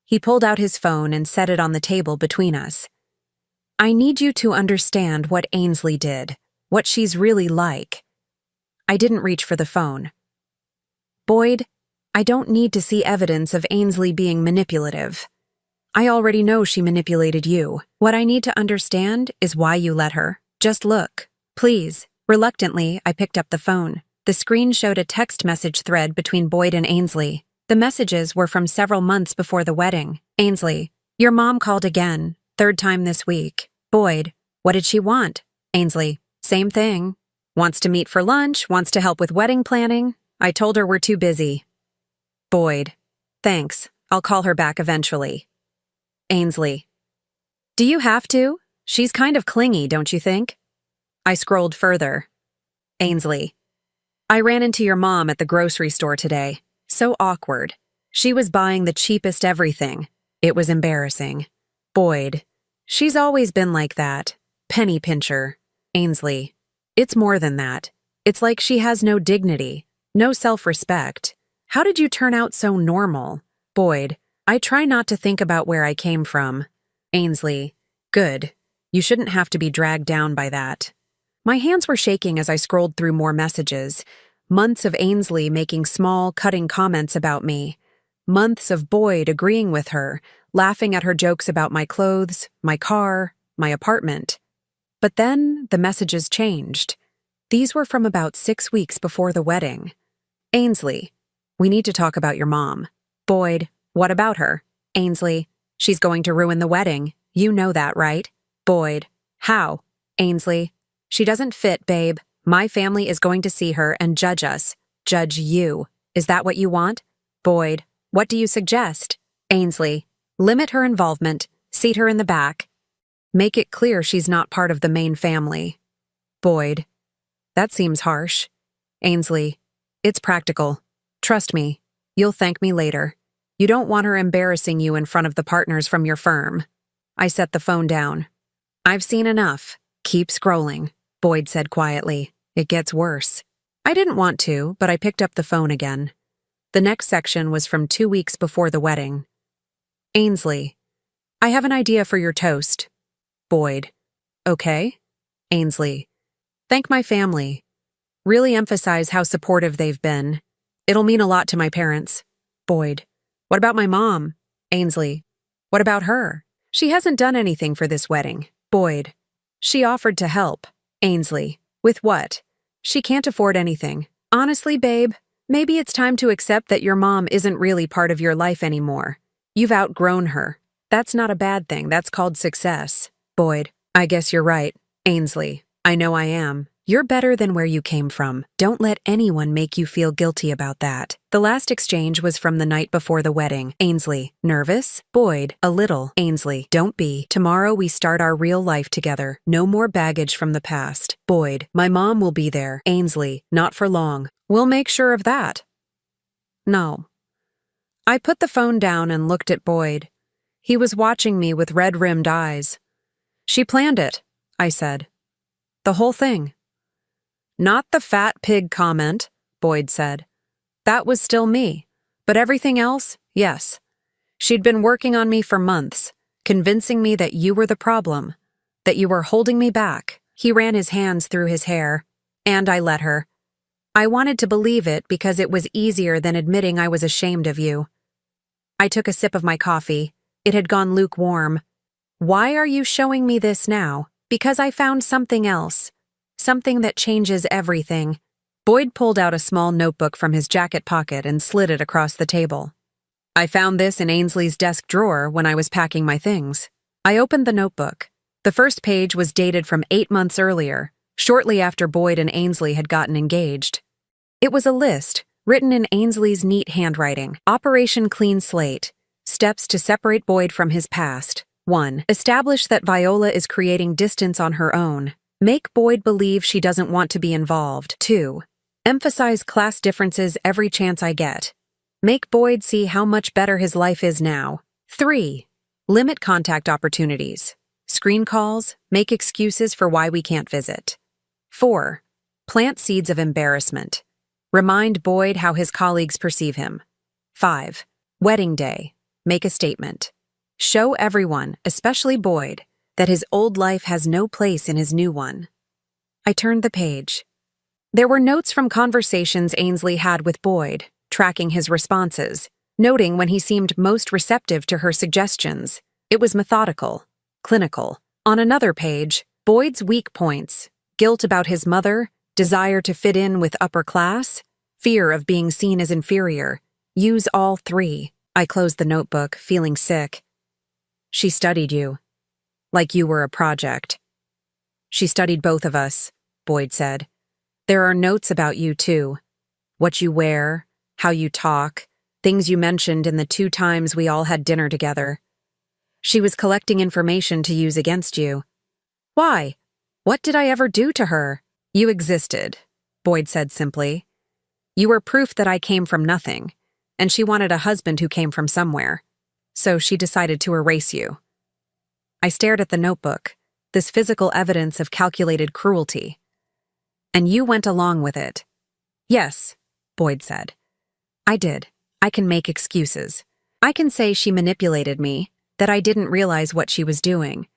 He pulled out his phone and set it on the table between us. "I need you to understand what Ainsley did, what she's really like." I didn't reach for the phone. "Boyd, I don't need to see evidence of Ainsley being manipulative. I already know she manipulated you. What I need to understand is why you let her. Just look. Please." Reluctantly, I picked up the phone. The screen showed a text message thread between Boyd and Ainsley. The messages were from several months before the wedding. Ainsley, "Your mom called again, 3rd time this week." Boyd, "What did she want?" Ainsley, "Same thing. Wants to meet for lunch, wants to help with wedding planning. I told her we're too busy." Boyd, "Thanks. I'll call her back eventually." Ainsley, "Do you have to? She's kind of clingy, don't you think?" I scrolled further. Ainsley, "I ran into your mom at the grocery store today. So awkward. She was buying the cheapest everything. It was embarrassing." Boyd, "She's always been like that. Penny pincher." Ainsley, "It's more than that. It's like she has no dignity, no self-respect. How did you turn out so normal?" Boyd, "I try not to think about where I came from." Ainsley, "Good. You shouldn't have to be dragged down by that." My hands were shaking as I scrolled through more messages. Months of Ainsley making small, cutting comments about me. Months of Boyd agreeing with her, laughing at her jokes about my clothes, my car, my apartment. But then the messages changed. These were from about 6 weeks before the wedding. Ainsley, "We need to talk about your mom." Boyd, "What about her?" Ainsley, "She's going to ruin the wedding. You know that, right?" Boyd, "How?" Ainsley, "She doesn't fit, babe. My family is going to see her and judge us. Judge you. Is that what you want?" Boyd, "What do you suggest?" Ainsley, "Limit her involvement. Seat her in the back. Make it clear she's not part of the main family." Boyd, "That seems harsh." Ainsley, "It's practical. Trust me. You'll thank me later. You don't want her embarrassing you in front of the partners from your firm." I set the phone down. "I've seen enough. Keep scrolling," Boyd said quietly. "It gets worse." I didn't want to, but I picked up the phone again. The next section was from 2 weeks before the wedding. Ainsley, I have an idea for your toast. Boyd, okay. Ainsley, thank my family. Really emphasize how supportive they've been. It'll mean a lot to my parents. Boyd, what about my mom? Ainsley, what about her? She hasn't done anything for this wedding. Boyd, she offered to help. Ainsley, with what? She can't afford anything. Honestly, babe, maybe it's time to accept that your mom isn't really part of your life anymore. You've outgrown her. That's not a bad thing, that's called success. Boyd, I guess you're right. Ainsley, I know I am. You're better than where you came from. Don't let anyone make you feel guilty about that. The last exchange was from the night before the wedding. Ainsley, nervous? Boyd, a little. Ainsley, don't be. Tomorrow we start our real life together. No more baggage from the past. Boyd, my mom will be there. Ainsley, not for long. We'll make sure of that. No. I put the phone down and looked at Boyd. He was watching me with red-rimmed eyes. She planned it, I said. The whole thing. Not the fat pig comment, Boyd said. That was still me. But everything else, yes. She'd been working on me for months, convincing me that you were the problem, that you were holding me back. He ran his hands through his hair, and I let her. I wanted to believe it because it was easier than admitting I was ashamed of you. I took a sip of my coffee. It had gone lukewarm. Why are you showing me this now? Because I found something else. Something that changes everything. Boyd pulled out a small notebook from his jacket pocket and slid it across the table. I found this in Ainsley's desk drawer when I was packing my things. I opened the notebook. The first page was dated from 8 months earlier, shortly after Boyd and Ainsley had gotten engaged. It was a list, written in Ainsley's neat handwriting. Operation Clean Slate. Steps to separate Boyd from his past. 1. Establish that Viola is creating distance on her own. Make Boyd believe she doesn't want to be involved. 2. Emphasize class differences every chance I get. Make Boyd see how much better his life is now. 3. Limit contact opportunities. Screen calls, make excuses for why we can't visit. 4. Plant seeds of embarrassment. Remind Boyd how his colleagues perceive him. 5. Wedding day. Make a statement. Show everyone, especially Boyd, that his old life has no place in his new one. I turned the page. There were notes from conversations Ainsley had with Boyd, tracking his responses, noting when he seemed most receptive to her suggestions. It was methodical, clinical. On another page, Boyd's weak points, guilt about his mother, desire to fit in with upper class, fear of being seen as inferior. Use all 3. I closed the notebook, feeling sick. She studied you. Like you were a project. She studied both of us, Boyd said. There are notes about you, too. What you wear, how you talk, things you mentioned in the 2 times we all had dinner together. She was collecting information to use against you. Why? What did I ever do to her? You existed, Boyd said simply. You were proof that I came from nothing, and she wanted a husband who came from somewhere. So she decided to erase you. I stared at the notebook, this physical evidence of calculated cruelty. And you went along with it. Yes, Boyd said. I did. I can make excuses. I can say she manipulated me, that I didn't realize what she was doing.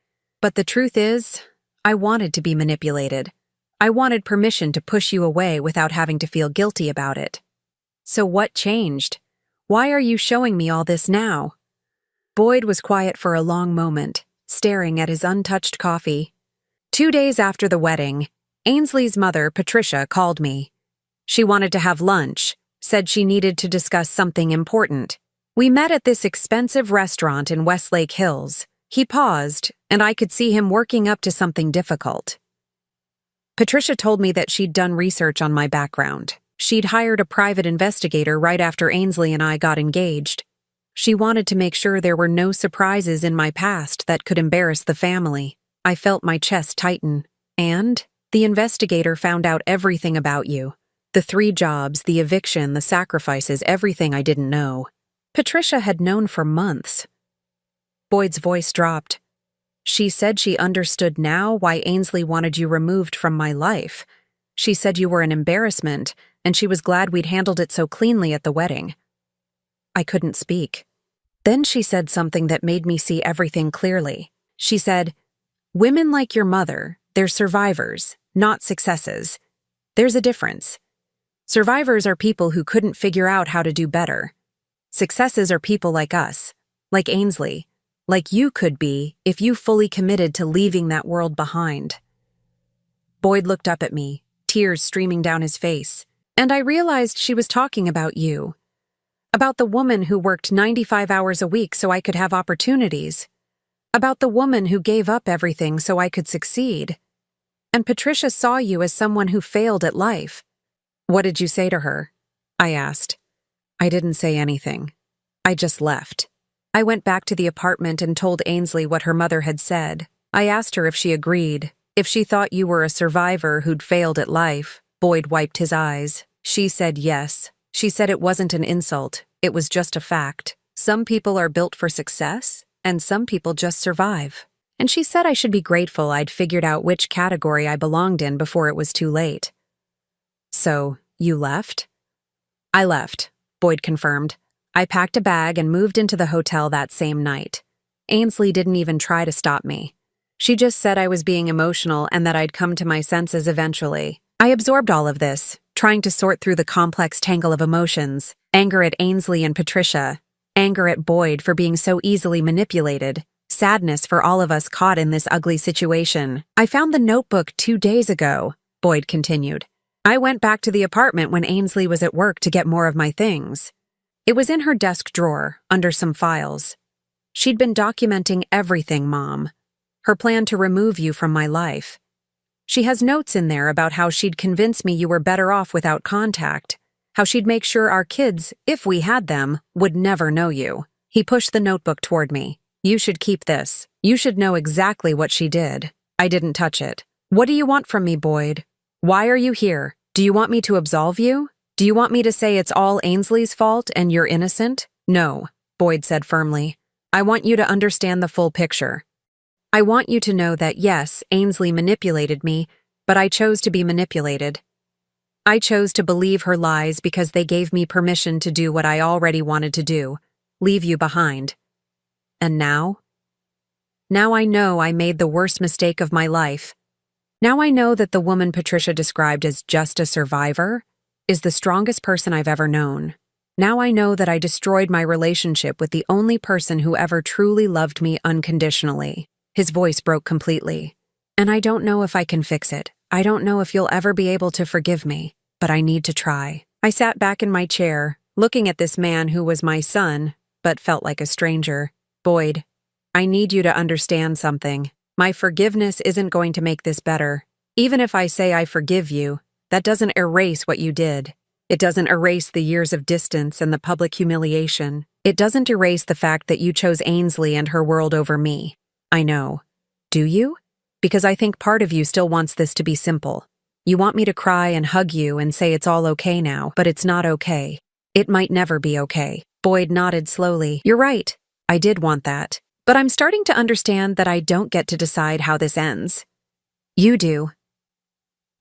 But the truth is, I wanted to be manipulated. I wanted permission to push you away without having to feel guilty about it. So what changed? Why are you showing me all this now? Boyd was quiet for a long moment, staring at his untouched coffee. 2 days after the wedding, Ainsley's mother, Patricia, called me. She wanted to have lunch, said she needed to discuss something important. We met at this expensive restaurant in Westlake Hills. He paused, and I could see him working up to something difficult. Patricia told me that she'd done research on my background. She'd hired a private investigator right after Ainsley and I got engaged. She wanted to make sure there were no surprises in my past that could embarrass the family. I felt my chest tighten. And the investigator found out everything about you. The 3 jobs, the eviction, the sacrifices, everything I didn't know. Patricia had known for months. Boyd's voice dropped. She said she understood now why Ainsley wanted you removed from my life. She said you were an embarrassment, and she was glad we'd handled it so cleanly at the wedding. I couldn't speak. Then she said something that made me see everything clearly. She said, "Women like your mother, they're survivors, not successes. There's a difference. Survivors are people who couldn't figure out how to do better. Successes are people like us, like Ainsley, like you could be if you fully committed to leaving that world behind." Boyd looked up at me, tears streaming down his face, and I realized she was talking about you. About the woman who worked 95 hours a week so I could have opportunities. About the woman who gave up everything so I could succeed. And Patricia saw you as someone who failed at life. "What did you say to her?" I asked. I didn't say anything. I just left. I went back to the apartment and told Ainsley what her mother had said. I asked her if she agreed, if she thought you were a survivor who'd failed at life. Boyd wiped his eyes. She said yes. She said it wasn't an insult, it was just a fact. Some people are built for success, and some people just survive. And she said I should be grateful I'd figured out which category I belonged in before it was too late. "So, you left?" "I left," Boyd confirmed. "I packed a bag and moved into the hotel that same night. Ainsley didn't even try to stop me. She just said I was being emotional and that I'd come to my senses eventually. I absorbed all of this, trying to sort through the complex tangle of emotions, anger at Ainsley and Patricia, anger at Boyd for being so easily manipulated, sadness for all of us caught in this ugly situation. I found the notebook 2 days ago," Boyd continued. "I went back to the apartment when Ainsley was at work to get more of my things. It was in her desk drawer, under some files. She'd been documenting everything, Mom. Her plan to remove you from my life. She has notes in there about how she'd convince me you were better off without contact, how she'd make sure our kids, if we had them, would never know you." He pushed the notebook toward me. "You should keep this. You should know exactly what she did." I didn't touch it. "What do you want from me, Boyd? Why are you here? Do you want me to absolve you? Do you want me to say it's all Ainsley's fault and you're innocent?" "No," Boyd said firmly. "I want you to understand the full picture. I want you to know that yes, Ainsley manipulated me, but I chose to be manipulated. I chose to believe her lies because they gave me permission to do what I already wanted to do, leave you behind. And now? Now I know I made the worst mistake of my life. Now I know that the woman Patricia described as just a survivor is the strongest person I've ever known. Now I know that I destroyed my relationship with the only person who ever truly loved me unconditionally." His voice broke completely. "And I don't know if I can fix it. I don't know if you'll ever be able to forgive me, but I need to try." I sat back in my chair, looking at this man who was my son, but felt like a stranger. "Boyd, I need you to understand something. My forgiveness isn't going to make this better. Even if I say I forgive you, that doesn't erase what you did. It doesn't erase the years of distance and the public humiliation. It doesn't erase the fact that you chose Ainsley and her world over me. I know. Do you? Because I think part of you still wants this to be simple. You want me to cry and hug you and say it's all okay now, but it's not okay. It might never be okay." Boyd nodded slowly. "You're right. I did want that. But I'm starting to understand that I don't get to decide how this ends. You do."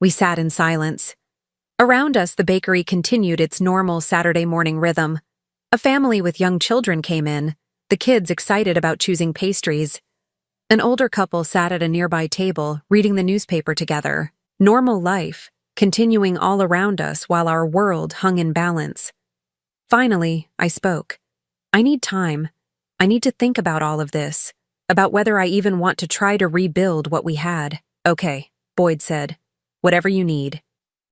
We sat in silence. Around us, the bakery continued its normal Saturday morning rhythm. A family with young children came in, the kids excited about choosing pastries. An older couple sat at a nearby table, reading the newspaper together. Normal life, continuing all around us while our world hung in balance. Finally, I spoke. "I need time. I need to think about all of this, about whether I even want to try to rebuild what we had." "Okay," Boyd said. "Whatever you need.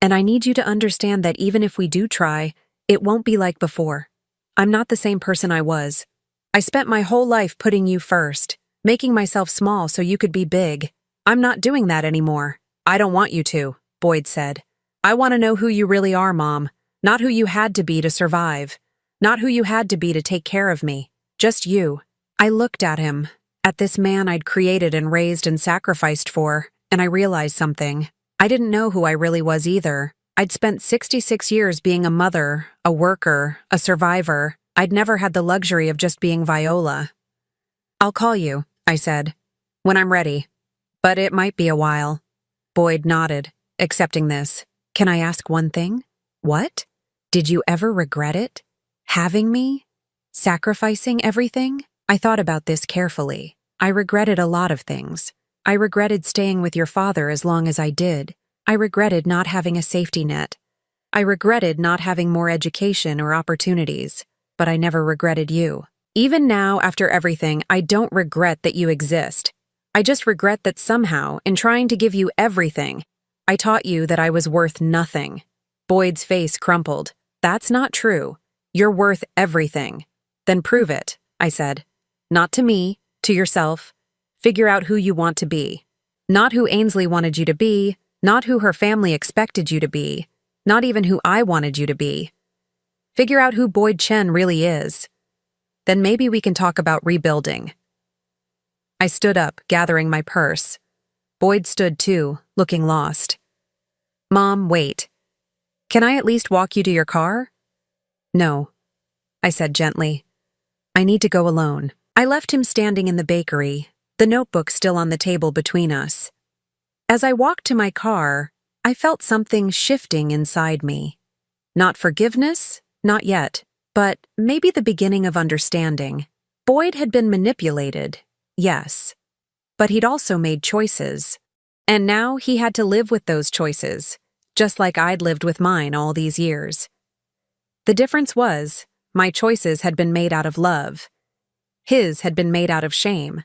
And I need you to understand that even if we do try, it won't be like before. I'm not the same person I was. I spent my whole life putting you first, making myself small so you could be big. I'm not doing that anymore." "I don't want you to," Boyd said. "I want to know who you really are, Mom. Not who you had to be to survive. Not who you had to be to take care of me. Just you." I looked at him, at this man I'd created and raised and sacrificed for, and I realized something. I didn't know who I really was either. I'd spent 66 years being a mother, a worker, a survivor. I'd never had the luxury of just being Viola. "I'll call you," I said, "when I'm ready. But it might be a while." Boyd nodded, accepting this. "Can I ask one thing?" "What?" "Did you ever regret it? Having me? Sacrificing everything? I thought about this carefully. I regretted a lot of things. I regretted staying with your father as long as I did. I regretted not having a safety net. I regretted not having more education or opportunities. But I never regretted you. Even now, after everything, I don't regret that you exist. I just regret that somehow, in trying to give you everything, I taught you that I was worth nothing. Boyd's face crumpled. That's not true. You're worth everything. Then prove it, I said. Not to me, to yourself. Figure out who you want to be. Not who Ainsley wanted you to be, not who her family expected you to be, not even who I wanted you to be. Figure out who Boyd Chen really is. Then maybe we can talk about rebuilding. I stood up, gathering my purse. Boyd stood too, looking lost. Mom, wait. Can I at least walk you to your car? No, I said gently. I need to go alone. I left him standing in the bakery, the notebook still on the table between us. As I walked to my car, I felt something shifting inside me. Not forgiveness, not yet, but maybe the beginning of understanding. Boyd had been manipulated, yes, but he'd also made choices. And now he had to live with those choices, just like I'd lived with mine all these years. The difference was, my choices had been made out of love. His had been made out of shame,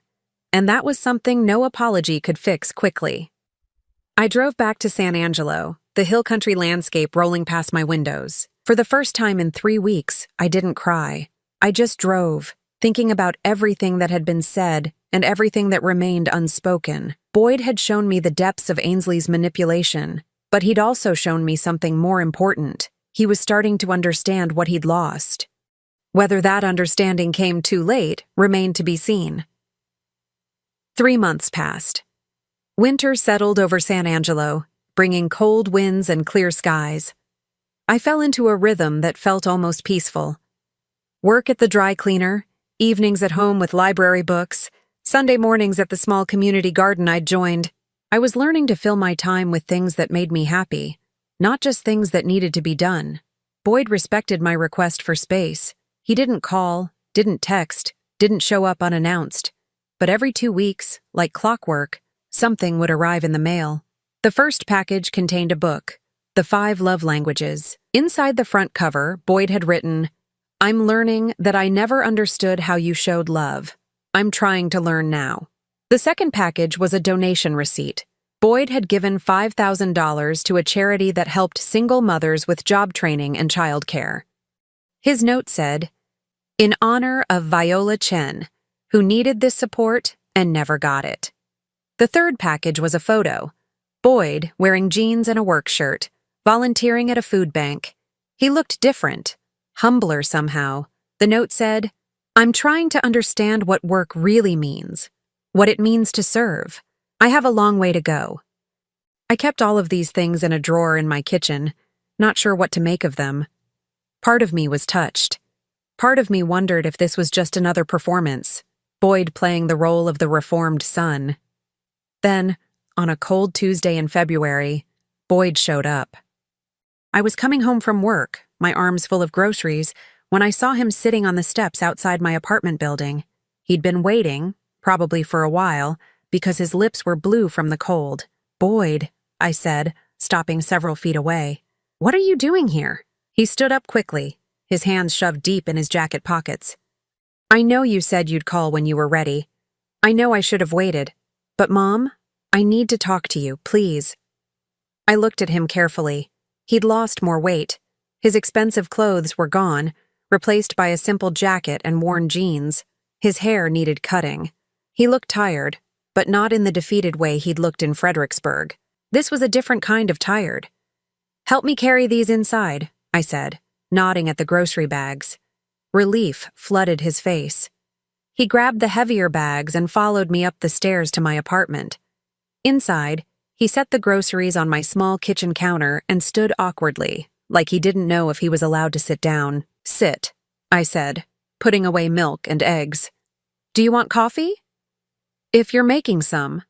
and that was something no apology could fix quickly. I drove back to San Angelo, the hill country landscape rolling past my windows. For the first time in 3 weeks, I didn't cry. I just drove, thinking about everything that had been said and everything that remained unspoken. Boyd had shown me the depths of Ainsley's manipulation, but he'd also shown me something more important. He was starting to understand what he'd lost. Whether that understanding came too late remained to be seen. 3 months passed. Winter settled over San Angelo, bringing cold winds and clear skies. I fell into a rhythm that felt almost peaceful. Work at the dry cleaner, evenings at home with library books, Sunday mornings at the small community garden I'd joined. I was learning to fill my time with things that made me happy, not just things that needed to be done. Boyd respected my request for space. He didn't call, didn't text, didn't show up unannounced. But every 2 weeks, like clockwork, something would arrive in the mail. The first package contained a book, The 5 Love Languages. Inside the front cover, Boyd had written, I'm learning that I never understood how you showed love. I'm trying to learn now. The second package was a donation receipt. Boyd had given $5,000 to a charity that helped single mothers with job training and childcare. His note said, in honor of Viola Chen, who needed this support and never got it. The third package was a photo. Boyd, wearing jeans and a work shirt, volunteering at a food bank. He looked different, humbler somehow. The note said, I'm trying to understand what work really means, what it means to serve. I have a long way to go. I kept all of these things in a drawer in my kitchen, not sure what to make of them. Part of me was touched. Part of me wondered if this was just another performance, Boyd playing the role of the reformed son. Then, on a cold Tuesday in February, Boyd showed up. I was coming home from work, my arms full of groceries, when I saw him sitting on the steps outside my apartment building. He'd been waiting, probably for a while, because his lips were blue from the cold. Boyd, I said, stopping several feet away. What are you doing here? He stood up quickly, his hands shoved deep in his jacket pockets. I know you said you'd call when you were ready. I know I should have waited. But Mom, I need to talk to you, please. I looked at him carefully. He'd lost more weight. His expensive clothes were gone, replaced by a simple jacket and worn jeans. His hair needed cutting. He looked tired, but not in the defeated way he'd looked in Fredericksburg. This was a different kind of tired. Help me carry these inside, I said, nodding at the grocery bags. Relief flooded his face. He grabbed the heavier bags and followed me up the stairs to my apartment. Inside, he set the groceries on my small kitchen counter and stood awkwardly, like he didn't know if he was allowed to sit down. Sit, I said, putting away milk and eggs. Do you want coffee? If you're making some.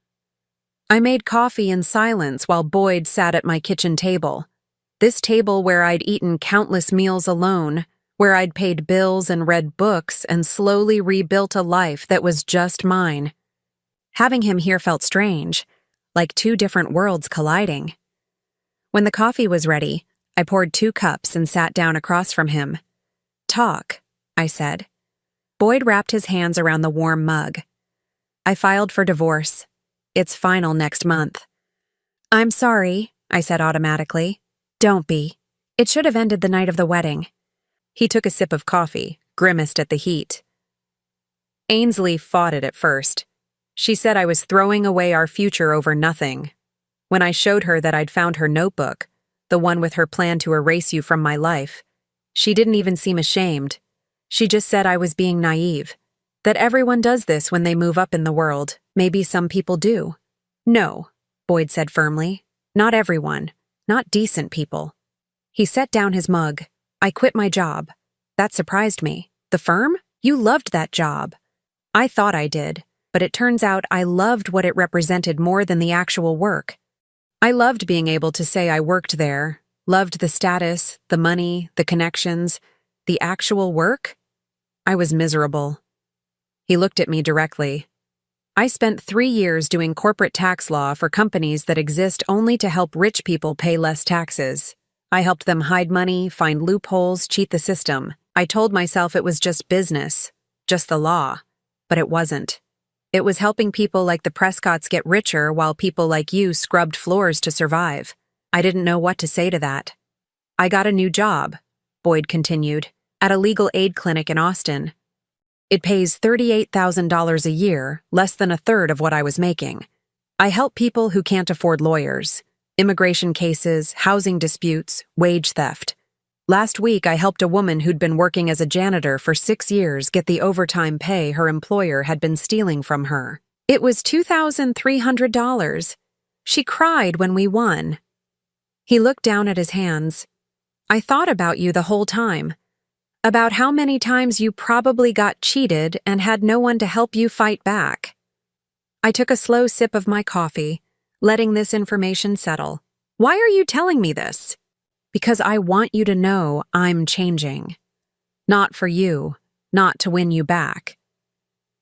I made coffee in silence while Boyd sat at my kitchen table. This table where I'd eaten countless meals alone, where I'd paid bills and read books and slowly rebuilt a life that was just mine. Having him here felt strange, like two different worlds colliding. When the coffee was ready, I poured 2 cups and sat down across from him. "Talk," I said. Boyd wrapped his hands around the warm mug. "I filed for divorce. It's final next month." "I'm sorry," I said automatically. "Don't be. It should have ended the night of the wedding." He took a sip of coffee, grimaced at the heat. "Ainsley fought it at first. She said I was throwing away our future over nothing. When I showed her that I'd found her notebook, the one with her plan to erase you from my life, she didn't even seem ashamed. She just said I was being naive, that everyone does this when they move up in the world. Maybe some people do." "No," Boyd said firmly. "Not everyone. Not decent people." He set down his mug. "I quit my job. That surprised me. The firm? You loved that job." "I thought I did, but it turns out I loved what it represented more than the actual work. I loved being able to say I worked there, loved the status, the money, the connections. The actual work? I was miserable." He looked at me directly. "I spent 3 years doing corporate tax law for companies that exist only to help rich people pay less taxes. I helped them hide money, find loopholes, cheat the system. I told myself it was just business, just the law. But it wasn't. It was helping people like the Prescotts get richer while people like you scrubbed floors to survive. I didn't know what to say to that." "I got a new job," Boyd continued, "at a legal aid clinic in Austin. It pays $38,000 a year, less than a third of what I was making. I help people who can't afford lawyers. Immigration cases, housing disputes, wage theft. Last week, I helped a woman who'd been working as a janitor for 6 years get the overtime pay her employer had been stealing from her. It was $2,300. She cried when we won." He looked down at his hands. "I thought about you the whole time. About how many times you probably got cheated and had no one to help you fight back." I took a slow sip of my coffee, letting this information settle. "Why are you telling me this?" "Because I want you to know I'm changing. Not for you, not to win you back.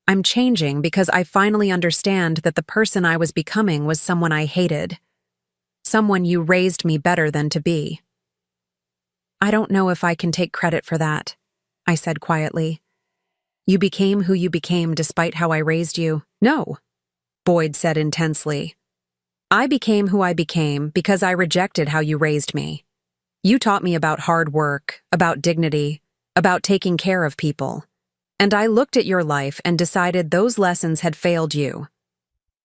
I'm changing because I finally understand that the person I was becoming was someone I hated. Someone you raised me better than to be." "I don't know if I can take credit for that," I said quietly. "You became who you became despite how I raised you." "No," Boyd said intensely. "I became who I became because I rejected how you raised me. You taught me about hard work, about dignity, about taking care of people. And I looked at your life and decided those lessons had failed you.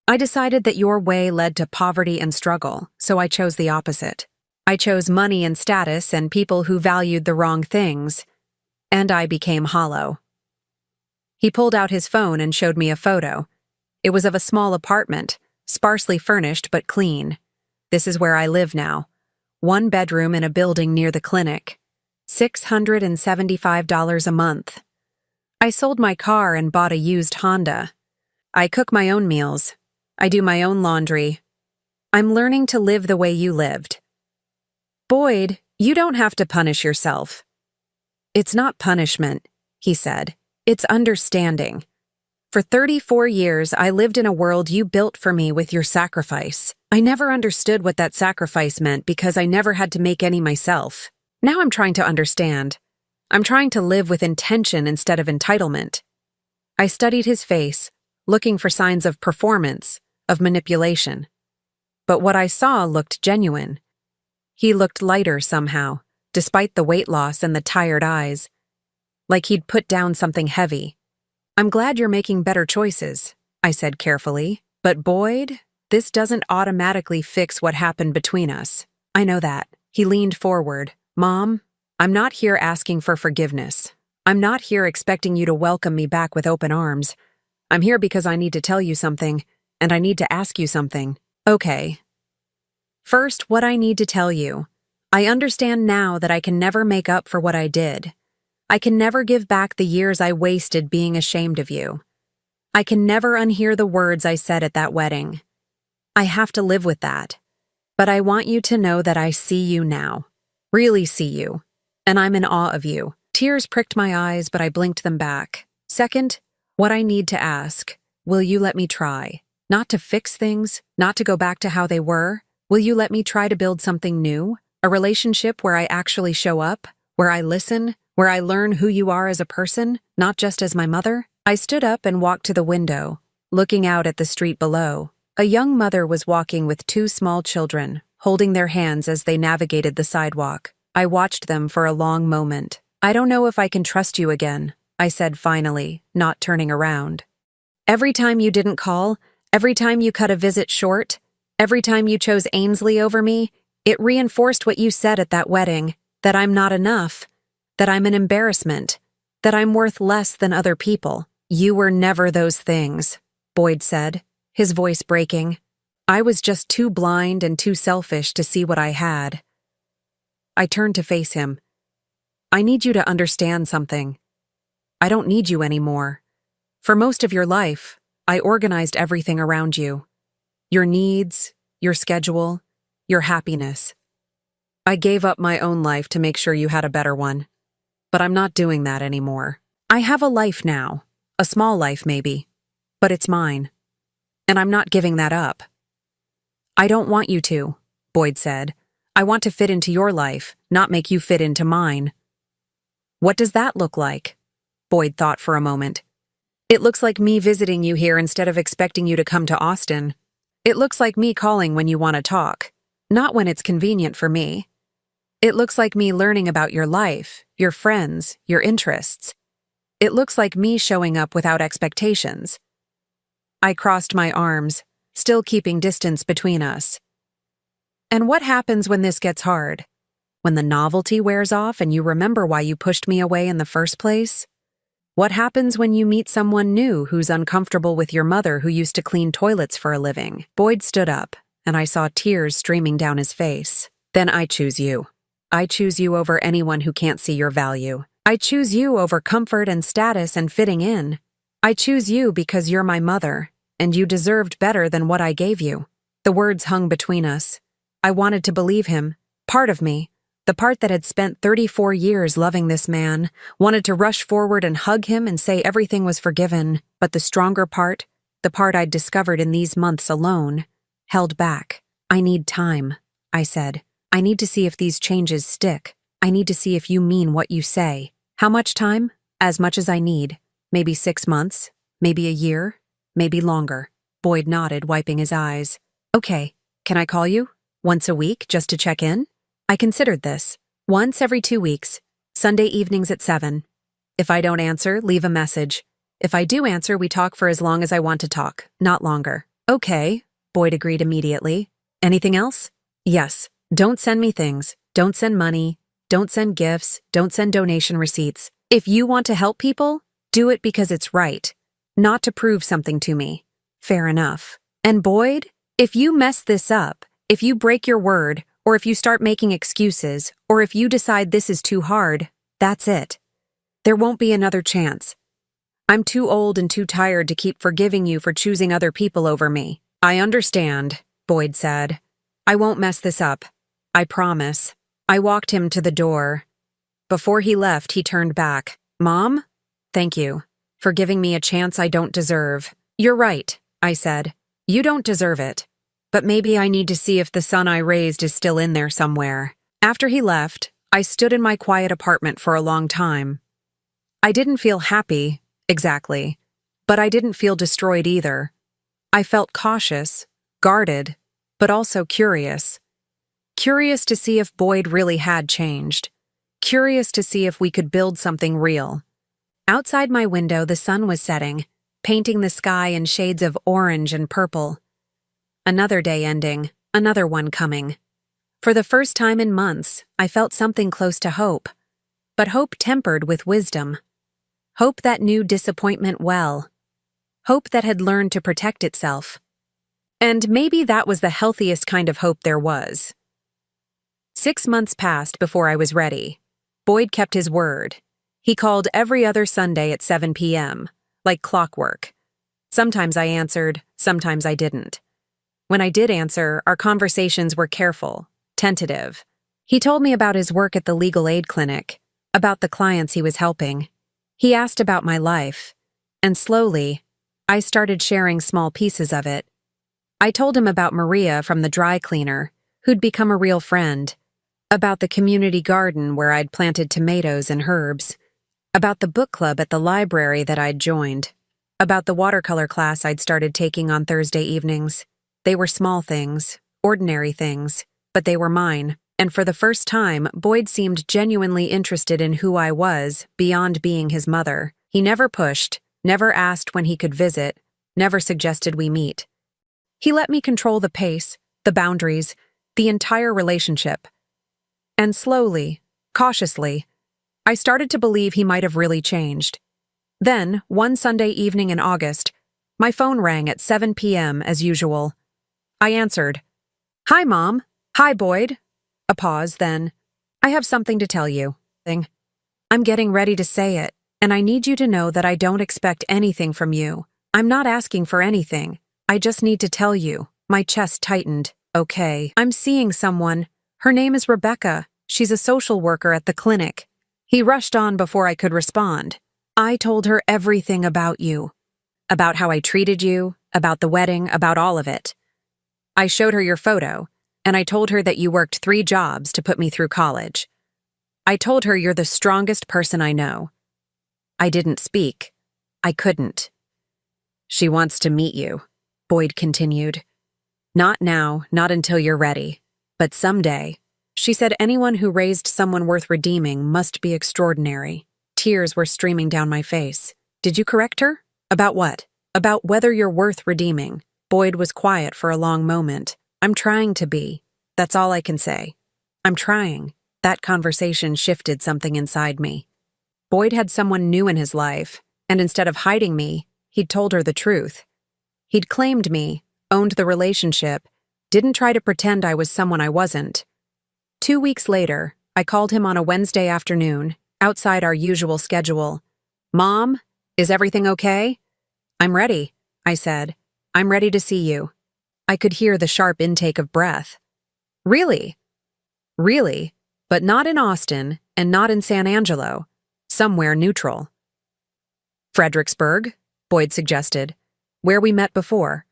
I decided that your way led to poverty and struggle, so I chose the opposite. I chose money and status and people who valued the wrong things, and I became hollow." He pulled out his phone and showed me a photo. It was of a small apartment, sparsely furnished but clean. "This is where I live now. 1 bedroom in a building near the clinic. $675 a month. I sold my car and bought a used Honda. I cook my own meals. I do my own laundry. I'm learning to live the way you lived." "Boyd, you don't have to punish yourself." "It's not punishment," he said. "It's understanding. For 34 years, I lived in a world you built for me with your sacrifice. I never understood what that sacrifice meant because I never had to make any myself. Now I'm trying to understand. I'm trying to live with intention instead of entitlement." I studied his face, looking for signs of performance, of manipulation. But what I saw looked genuine. He looked lighter somehow, despite the weight loss and the tired eyes. Like he'd put down something heavy. "I'm glad you're making better choices," I said carefully. "But Boyd, this doesn't automatically fix what happened between us. I know that." He leaned forward. "Mom, I'm not here asking for forgiveness. I'm not here expecting you to welcome me back with open arms. I'm here because I need to tell you something, and I need to ask you something." "Okay." "First, what I need to tell you. I understand now that I can never make up for what I did. I can never give back the years I wasted being ashamed of you. I can never unhear the words I said at that wedding. I have to live with that. But I want you to know that I see you now. Really see you. And I'm in awe of you. Tears pricked my eyes, but I blinked them back. Second, what I need to ask, will you let me try? Not to fix things, not to go back to how they were. Will you let me try to build something new? A relationship where I actually show up, where I listen, where I learn who you are as a person, not just as my mother? I stood up and walked to the window, looking out at the street below. A young mother was walking with two small children, holding their hands as they navigated the sidewalk. I watched them for a long moment. I don't know if I can trust you again, I said finally, not turning around. Every time you didn't call, every time you cut a visit short, every time you chose Ainsley over me, it reinforced what you said at that wedding, that I'm not enough, that I'm an embarrassment, that I'm worth less than other people. You were never those things, Boyd said, his voice breaking. I was just too blind and too selfish to see what I had. I turned to face him. I need you to understand something. I don't need you anymore. For most of your life, I organized everything around you. Your needs, your schedule, your happiness. I gave up my own life to make sure you had a better one. But I'm not doing that anymore. I have a life now, a small life maybe, but it's mine. And I'm not giving that up. I don't want you to, Boyd said. I want to fit into your life, not make you fit into mine. What does that look like? Boyd thought for a moment. It looks like me visiting you here instead of expecting you to come to Austin. It looks like me calling when you want to talk, not when it's convenient for me. It looks like me learning about your life, your friends, your interests. It looks like me showing up without expectations. I crossed my arms, still keeping distance between us. And what happens when this gets hard? When the novelty wears off and you remember why you pushed me away in the first place? What happens when you meet someone new who's uncomfortable with your mother who used to clean toilets for a living? Boyd stood up, and I saw tears streaming down his face. Then I choose you. I choose you over anyone who can't see your value. I choose you over comfort and status and fitting in. I choose you because you're my mother, and you deserved better than what I gave you. The words hung between us. I wanted to believe him. Part of me, the part that had spent 34 years loving this man, wanted to rush forward and hug him and say everything was forgiven, but the stronger part, the part I'd discovered in these months alone, held back. I need time, I said. I need to see if these changes stick. I need to see if you mean what you say. How much time? As much as I need. Maybe 6 months, maybe a year, maybe longer. Boyd nodded, wiping his eyes. Okay, can I call you? Once a week, just to check in? I considered this. Once every 2 weeks, Sunday evenings at 7. If I don't answer, leave a message. If I do answer, we talk for as long as I want to talk, not longer. Okay, Boyd agreed immediately. Anything else? Yes. Don't send me things. Don't send money. Don't send gifts. Don't send donation receipts. If you want to help people, do it because it's right, not to prove something to me. Fair enough. And Boyd, if you mess this up, if you break your word, or if you start making excuses, or if you decide this is too hard, that's it. There won't be another chance. I'm too old and too tired to keep forgiving you for choosing other people over me. I understand, Boyd said. I won't mess this up. I promise. I walked him to the door. Before he left, he turned back. Mom? Thank you for giving me a chance I don't deserve. You're right, I said. You don't deserve it. But maybe I need to see if the son I raised is still in there somewhere. After he left, I stood in my quiet apartment for a long time. I didn't feel happy, exactly, but I didn't feel destroyed either. I felt cautious, guarded, but also curious. Curious to see if Boyd really had changed. Curious to see if we could build something real. Outside my window, the sun was setting, painting the sky in shades of orange and purple. Another day ending, another one coming. For the first time in months, I felt something close to hope, but hope tempered with wisdom. Hope that knew disappointment well. Hope that had learned to protect itself. And maybe that was the healthiest kind of hope there was. 6 months passed before I was ready. Boyd kept his word. He called every other Sunday at 7 p.m., like clockwork. Sometimes I answered, sometimes I didn't. When I did answer, our conversations were careful, tentative. He told me about his work at the legal aid clinic, about the clients he was helping. He asked about my life, and slowly, I started sharing small pieces of it. I told him about Maria from the dry cleaner, who'd become a real friend, about the community garden where I'd planted tomatoes and herbs, about the book club at the library that I'd joined, about the watercolor class I'd started taking on Thursday evenings. They were small things, ordinary things, but they were mine, and for the first time, Boyd seemed genuinely interested in who I was, beyond being his mother. He never pushed, never asked when he could visit, never suggested we meet. He let me control the pace, the boundaries, the entire relationship. And slowly, cautiously, I started to believe he might have really changed. Then, one Sunday evening in August, my phone rang at 7 p.m. as usual. I answered. "Hi, Mom. Hi, Boyd." A pause, then. "I have something to tell you." "I'm getting ready to say it, and I need you to know that I don't expect anything from you. I'm not asking for anything. I just need to tell you." My chest tightened. "Okay. I'm seeing someone. Her name is Rebecca. She's a social worker at the clinic." He rushed on before I could respond. "I told her everything about you. About how I treated you, about the wedding, about all of it. I showed her your photo, and I told her that you worked 3 jobs to put me through college. I told her you're the strongest person I know." I didn't speak. I couldn't. "She wants to meet you," Boyd continued. "Not now, not until you're ready. But someday. She said anyone who raised someone worth redeeming must be extraordinary." Tears were streaming down my face. "Did you correct her? About what?" "About whether you're worth redeeming." Boyd was quiet for a long moment. "I'm trying to be. That's all I can say. I'm trying." That conversation shifted something inside me. Boyd had someone new in his life, and instead of hiding me, he'd told her the truth. He'd claimed me, owned the relationship, didn't try to pretend I was someone I wasn't. 2 weeks later, I called him on a Wednesday afternoon, outside our usual schedule. "Mom, is everything okay?" "I'm ready," I said. "I'm ready to see you." I could hear the sharp intake of breath. "Really?" "Really, but not in Austin and not in San Angelo. Somewhere neutral." "Fredericksburg," Boyd suggested. "Where we met before."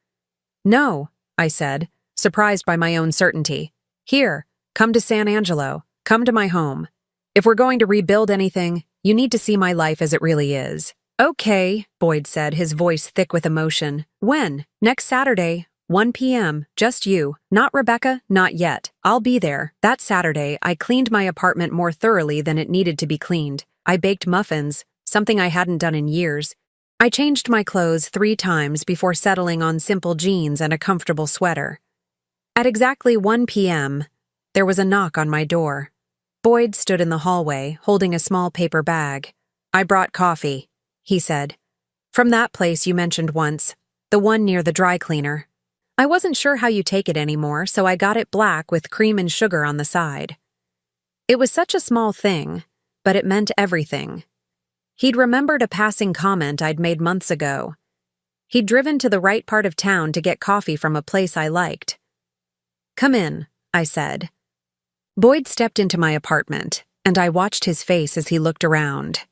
"No," I said, surprised by my own certainty. "Here, come to San Angelo. Come to my home. If we're going to rebuild anything, you need to see my life as it really is." "Okay," Boyd said, his voice thick with emotion. "When?" "Next Saturday, 1 p.m., just you. Not Rebecca, not yet. I'll be there." That Saturday, I cleaned my apartment more thoroughly than it needed to be cleaned. I baked muffins, something I hadn't done in years. I changed my clothes 3 times before settling on simple jeans and a comfortable sweater. At exactly 1 p.m., there was a knock on my door. Boyd stood in the hallway, holding a small paper bag. "I brought coffee," he said. "From that place you mentioned once, the one near the dry cleaner. I wasn't sure how you take it anymore, so I got it black with cream and sugar on the side." It was such a small thing, but it meant everything. He'd remembered a passing comment I'd made months ago. He'd driven to the right part of town to get coffee from a place I liked. "Come in," I said. Boyd stepped into my apartment, and I watched his face as he looked around.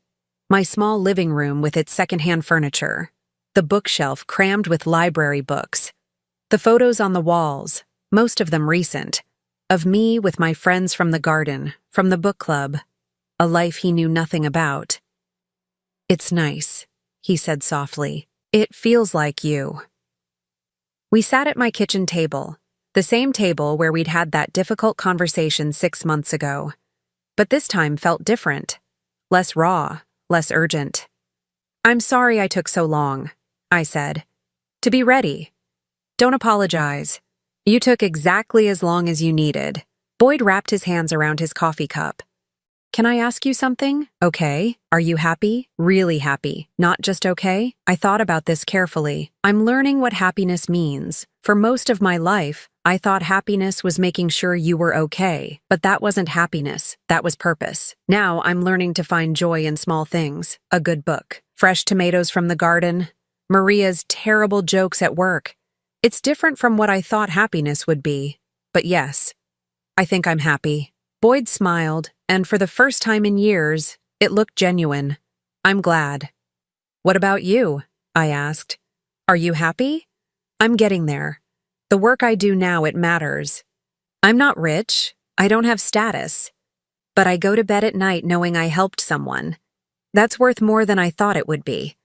My small living room with its secondhand furniture, the bookshelf crammed with library books, the photos on the walls, most of them recent, of me with my friends from the garden, from the book club, a life he knew nothing about. "It's nice," he said softly. "It feels like you." We sat at my kitchen table, the same table where we'd had that difficult conversation 6 months ago. But this time felt different, less raw, less urgent. "I'm sorry I took so long," I said. "To be ready. Don't apologize. You took exactly as long as you needed." Boyd wrapped his hands around his coffee cup. "Can I ask you something? Okay. Are you happy? Really happy? Not just okay?" I thought about this carefully. I'm learning what happiness means. For most of my life, I thought happiness was making sure you were okay. But that wasn't happiness. That was purpose. Now I'm learning to find joy in small things. A good book. Fresh tomatoes from the garden. Maria's terrible jokes at work. It's different from what I thought happiness would be. But yes, I think I'm happy. Boyd smiled, and for the first time in years, It looked genuine. I'm glad. What about you? I asked. Are you happy? I'm getting there. The work I do now, it matters. I'm not rich. I don't have status. But I go to bed at night knowing I helped someone. That's worth more than I thought it would be.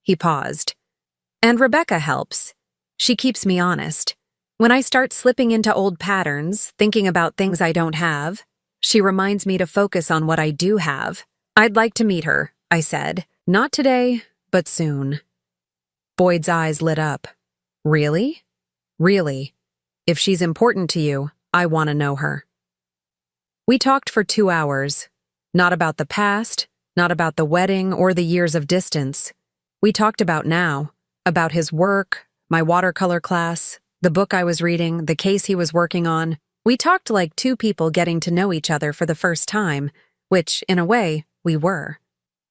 He paused. And Rebecca helps. She keeps me honest. When I start slipping into old patterns, thinking about things I don't have, she reminds me to focus on what I do have. I'd like to meet her, I said. Not today, but soon. Boyd's eyes lit up. Really? Really. If she's important to you, I want to know her. We talked for 2 hours. Not about the past, not about the wedding or the years of distance. We talked about now, about his work, my watercolor class, the book I was reading, the case he was working on. We talked like two people getting to know each other for the first time, which, in a way, we were.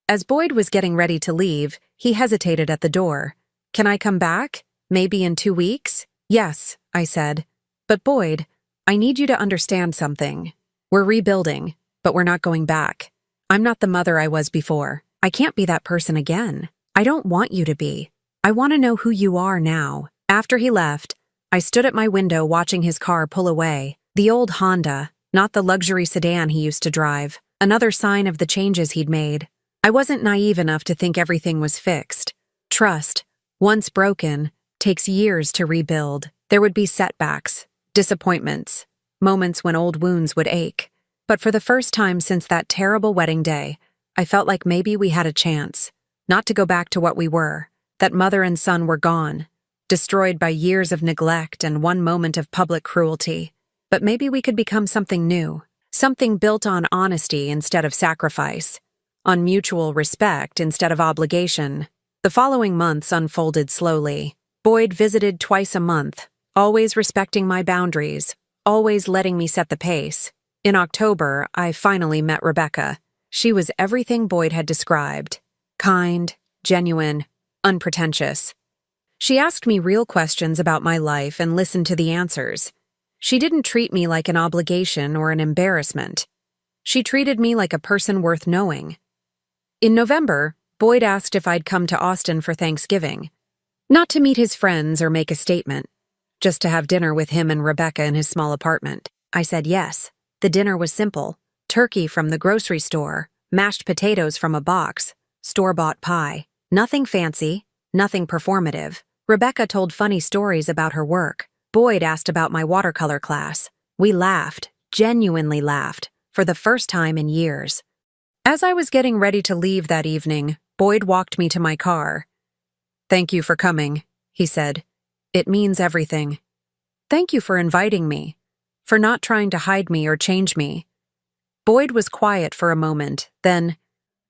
As Boyd was getting ready to leave, he hesitated at the door. Can I come back? Maybe in 2 weeks? Yes, I said. But Boyd, I need you to understand something. We're rebuilding, but we're not going back. I'm not the mother I was before. I can't be that person again. I don't want you to be. I want to know who you are now. After he left, I stood at my window watching his car pull away. The old Honda, not the luxury sedan he used to drive. Another sign of the changes he'd made. I wasn't naive enough to think everything was fixed. Trust, once broken, takes years to rebuild. There would be setbacks, disappointments, moments when old wounds would ache. But for the first time since that terrible wedding day, I felt like maybe we had a chance. Not to go back to what we were. That mother and son were gone, destroyed by years of neglect and one moment of public cruelty. But maybe we could become something new, something built on honesty instead of sacrifice, on mutual respect instead of obligation. The following months unfolded slowly. Boyd visited twice a month, always respecting my boundaries, always letting me set the pace. In October, I finally met Rebecca. She was everything Boyd had described. Kind, genuine, unpretentious. She asked me real questions about my life and listened to the answers. She didn't treat me like an obligation or an embarrassment. She treated me like a person worth knowing. In November, Boyd asked if I'd come to Austin for Thanksgiving. Not to meet his friends or make a statement, just to have dinner with him and Rebecca in his small apartment. I said yes. The dinner was simple. Turkey from the grocery store, mashed potatoes from a box, store-bought pie. Nothing fancy, nothing performative. Rebecca told funny stories about her work. Boyd asked about my watercolor class. We laughed, genuinely laughed, for the first time in years. As I was getting ready to leave that evening, Boyd walked me to my car. "Thank you for coming," he said. "It means everything. Thank you for inviting me, for not trying to hide me or change me." Boyd was quiet for a moment, then,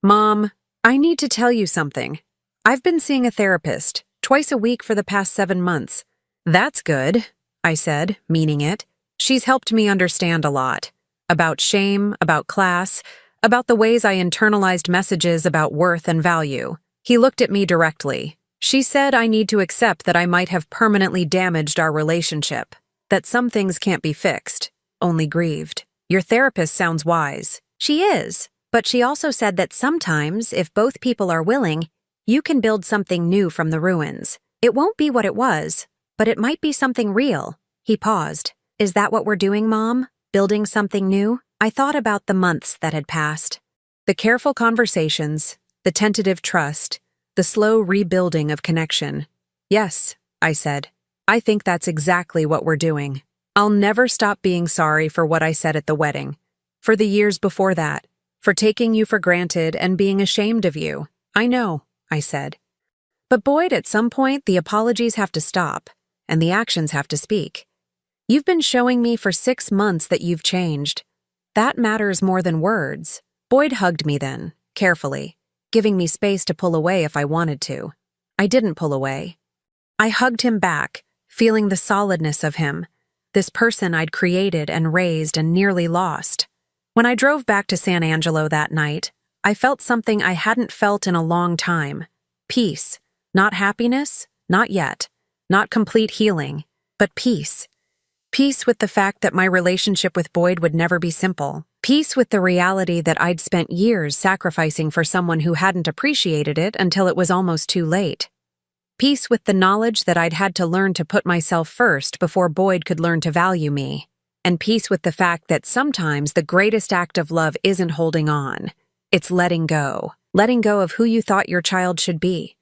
"Mom, I need to tell you something. I've been seeing a therapist, twice a week for the past 7 months. That's good," I said, meaning it. "She's helped me understand a lot. About shame, about class, about the ways I internalized messages about worth and value." He looked at me directly. "She said I need to accept that I might have permanently damaged our relationship, that some things can't be fixed, only grieved. Your therapist sounds wise." "She is, but she also said that sometimes, if both people are willing, you can build something new from the ruins. It won't be what it was, but it might be something real." He paused. "Is that what we're doing, Mom? Building something new?" I thought about the months that had passed. The careful conversations, the tentative trust, the slow rebuilding of connection. "Yes," I said. "I think that's exactly what we're doing. I'll never stop being sorry for what I said at the wedding, for the years before that, for taking you for granted and being ashamed of you. I know," I said. "But Boyd, at some point, the apologies have to stop, and the actions have to speak. You've been showing me for 6 months that you've changed. That matters more than words." Boyd hugged me then, carefully, giving me space to pull away if I wanted to. I didn't pull away. I hugged him back, feeling the solidness of him, this person I'd created and raised and nearly lost. When I drove back to San Angelo that night, I felt something I hadn't felt in a long time. Peace. Not happiness, not yet. Not complete healing, but peace. Peace with the fact that my relationship with Boyd would never be simple. Peace with the reality that I'd spent years sacrificing for someone who hadn't appreciated it until it was almost too late. Peace with the knowledge that I'd had to learn to put myself first before Boyd could learn to value me. And peace with the fact that sometimes the greatest act of love isn't holding on. It's letting go. Letting go of who you thought your child should be.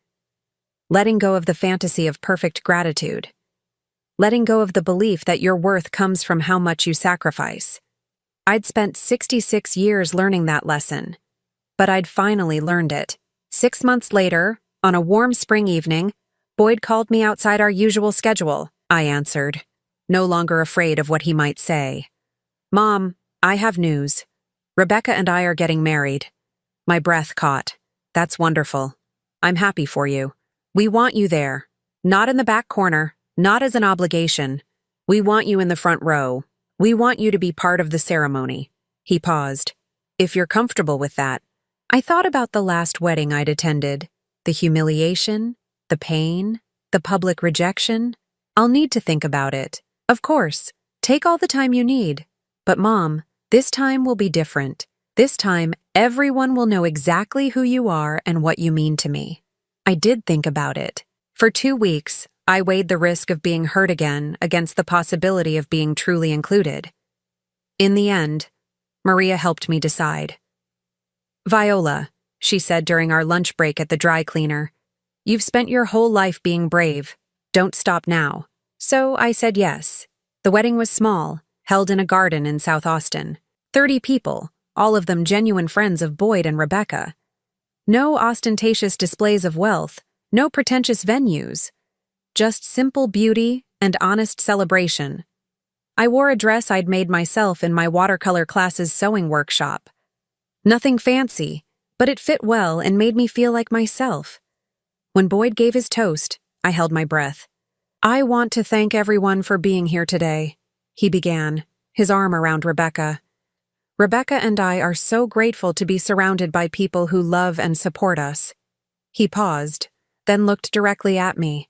Letting go of the fantasy of perfect gratitude. Letting go of the belief that your worth comes from how much you sacrifice. I'd spent 66 years learning that lesson, but I'd finally learned it. 6 months later, on a warm spring evening, Boyd called me outside our usual schedule. I answered, no longer afraid of what he might say. Mom, I have news. Rebecca and I are getting married. My breath caught. That's wonderful. I'm happy for you. We want you there. Not in the back corner, not as an obligation. We want you in the front row. We want you to be part of the ceremony. He paused. If you're comfortable with that. I thought about the last wedding I'd attended. The humiliation, the pain, the public rejection. I'll need to think about it. Of course, take all the time you need. But Mom, this time will be different. This time, everyone will know exactly who you are and what you mean to me. I did think about it. For 2 weeks, I weighed the risk of being hurt again against the possibility of being truly included. In the end, Maria helped me decide. Viola, she said during our lunch break at the dry cleaner, you've spent your whole life being brave. Don't stop now. So I said yes. The wedding was small, held in a garden in South Austin. 30 people, all of them genuine friends of Boyd and Rebecca. No ostentatious displays of wealth, no pretentious venues. Just simple beauty and honest celebration. I wore a dress I'd made myself in my watercolor class's sewing workshop. Nothing fancy, but it fit well and made me feel like myself. When Boyd gave his toast, I held my breath. I want to thank everyone for being here today, he began, his arm around Rebecca. Rebecca and I are so grateful to be surrounded by people who love and support us. He paused, then looked directly at me.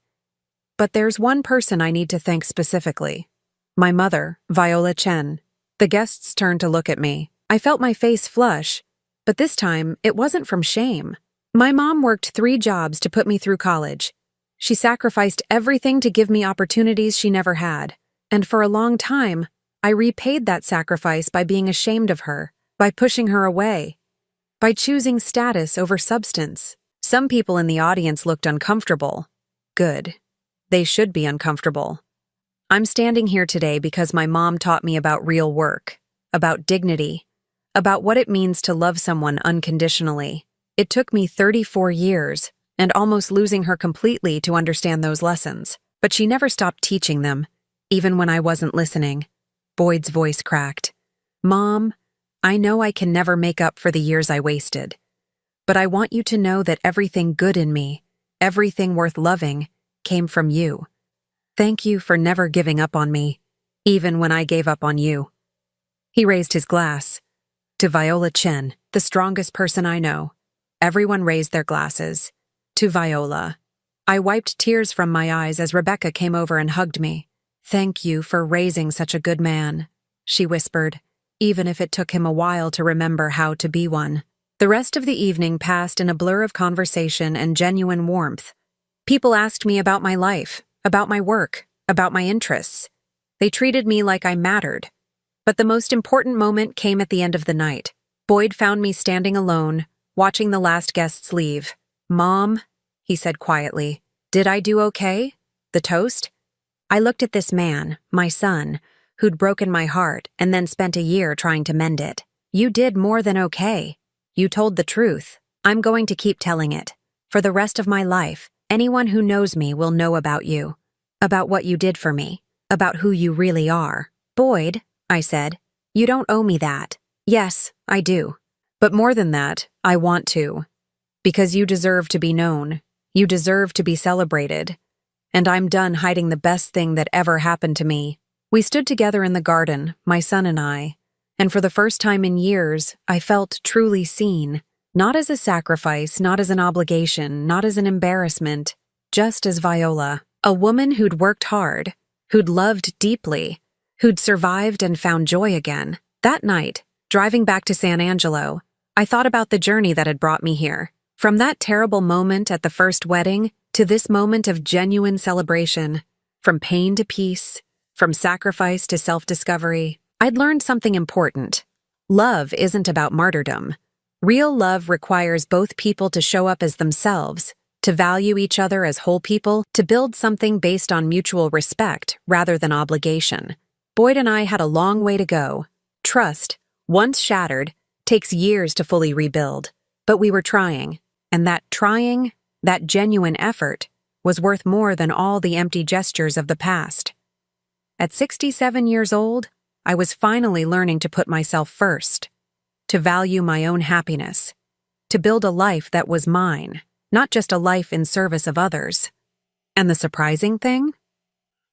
But there's one person I need to thank specifically. My mother, Viola Chen. The guests turned to look at me. I felt my face flush, but this time it wasn't from shame. My mom worked 3 jobs to put me through college. She sacrificed everything to give me opportunities she never had. And for a long time, I repaid that sacrifice by being ashamed of her, by pushing her away, by choosing status over substance. Some people in the audience looked uncomfortable. Good. They should be uncomfortable. I'm standing here today because my mom taught me about real work, about dignity, about what it means to love someone unconditionally. It took me 34 years, and almost losing her completely to understand those lessons. But she never stopped teaching them, even when I wasn't listening. Boyd's voice cracked. Mom, I know I can never make up for the years I wasted. But I want you to know that everything good in me, everything worth loving, came from you. Thank you for never giving up on me, even when I gave up on you. He raised his glass. To Viola Chen, the strongest person I know. Everyone raised their glasses. To Viola. I wiped tears from my eyes as Rebecca came over and hugged me. Thank you for raising such a good man, she whispered, even if it took him a while to remember how to be one. The rest of the evening passed in a blur of conversation and genuine warmth. People asked me about my life, about my work, about my interests. They treated me like I mattered. But the most important moment came at the end of the night. Boyd found me standing alone, watching the last guests leave. Mom, he said quietly, did I do okay? The toast? I looked at this man, my son, who'd broken my heart and then spent a year trying to mend it. You did more than okay. You told the truth. I'm going to keep telling it. For the rest of my life, anyone who knows me will know about you. About what you did for me. About who you really are. Boyd, I said, you don't owe me that. Yes, I do. But more than that, I want to. Because you deserve to be known. You deserve to be celebrated. And I'm done hiding the best thing that ever happened to me. We stood together in the garden, my son and I, and for the first time in years, I felt truly seen. Not as a sacrifice, not as an obligation, not as an embarrassment, just as Viola, a woman who'd worked hard, who'd loved deeply, who'd survived and found joy again. That night, Driving back to San Angelo, I thought about the journey that had brought me here. From that terrible moment at the first wedding to this moment of genuine celebration, from pain to peace, from sacrifice to self-discovery, I'd learned something important. Love isn't about martyrdom. Real love requires both people to show up as themselves, to value each other as whole people, to build something based on mutual respect rather than obligation. Boyd and I had a long way to go. Trust, once shattered, takes years to fully rebuild. But we were trying, and that trying, that genuine effort, was worth more than all the empty gestures of the past. At 67 years old, I was finally learning to put myself first, to value my own happiness, to build a life that was mine, not just a life in service of others. And the surprising thing?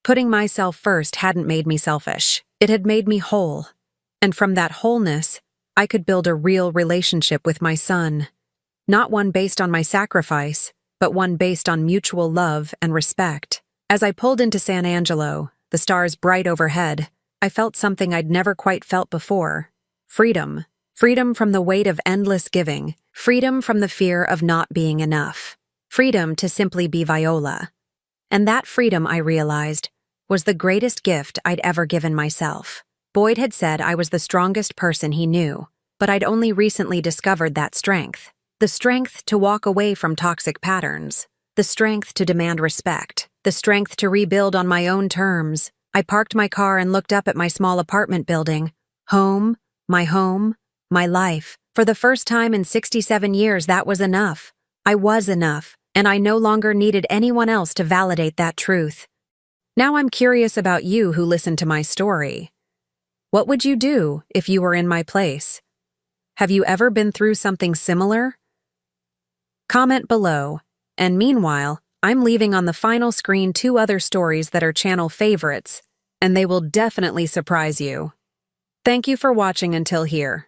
Putting myself first hadn't made me selfish. It had made me whole. And from that wholeness, I could build a real relationship with my son. Not one based on my sacrifice, but one based on mutual love and respect. As I pulled into San Angelo, the stars bright overhead, I felt something I'd never quite felt before. Freedom. Freedom from the weight of endless giving. Freedom from the fear of not being enough. Freedom to simply be Viola. And that freedom, I realized, was the greatest gift I'd ever given myself. Boyd had said I was the strongest person he knew, but I'd only recently discovered that strength. The strength to walk away from toxic patterns. The strength to demand respect. The strength to rebuild on my own terms. I parked my car and looked up at my small apartment building. Home, my life. For the first time in 67 years, that was enough. I was enough, and I no longer needed anyone else to validate that truth. Now I'm curious about you who listened to my story. What would you do if you were in my place? Have you ever been through something similar? Comment below, and meanwhile, I'm leaving on the final screen 2 other stories that are channel favorites, and they will definitely surprise you. Thank you for watching until here.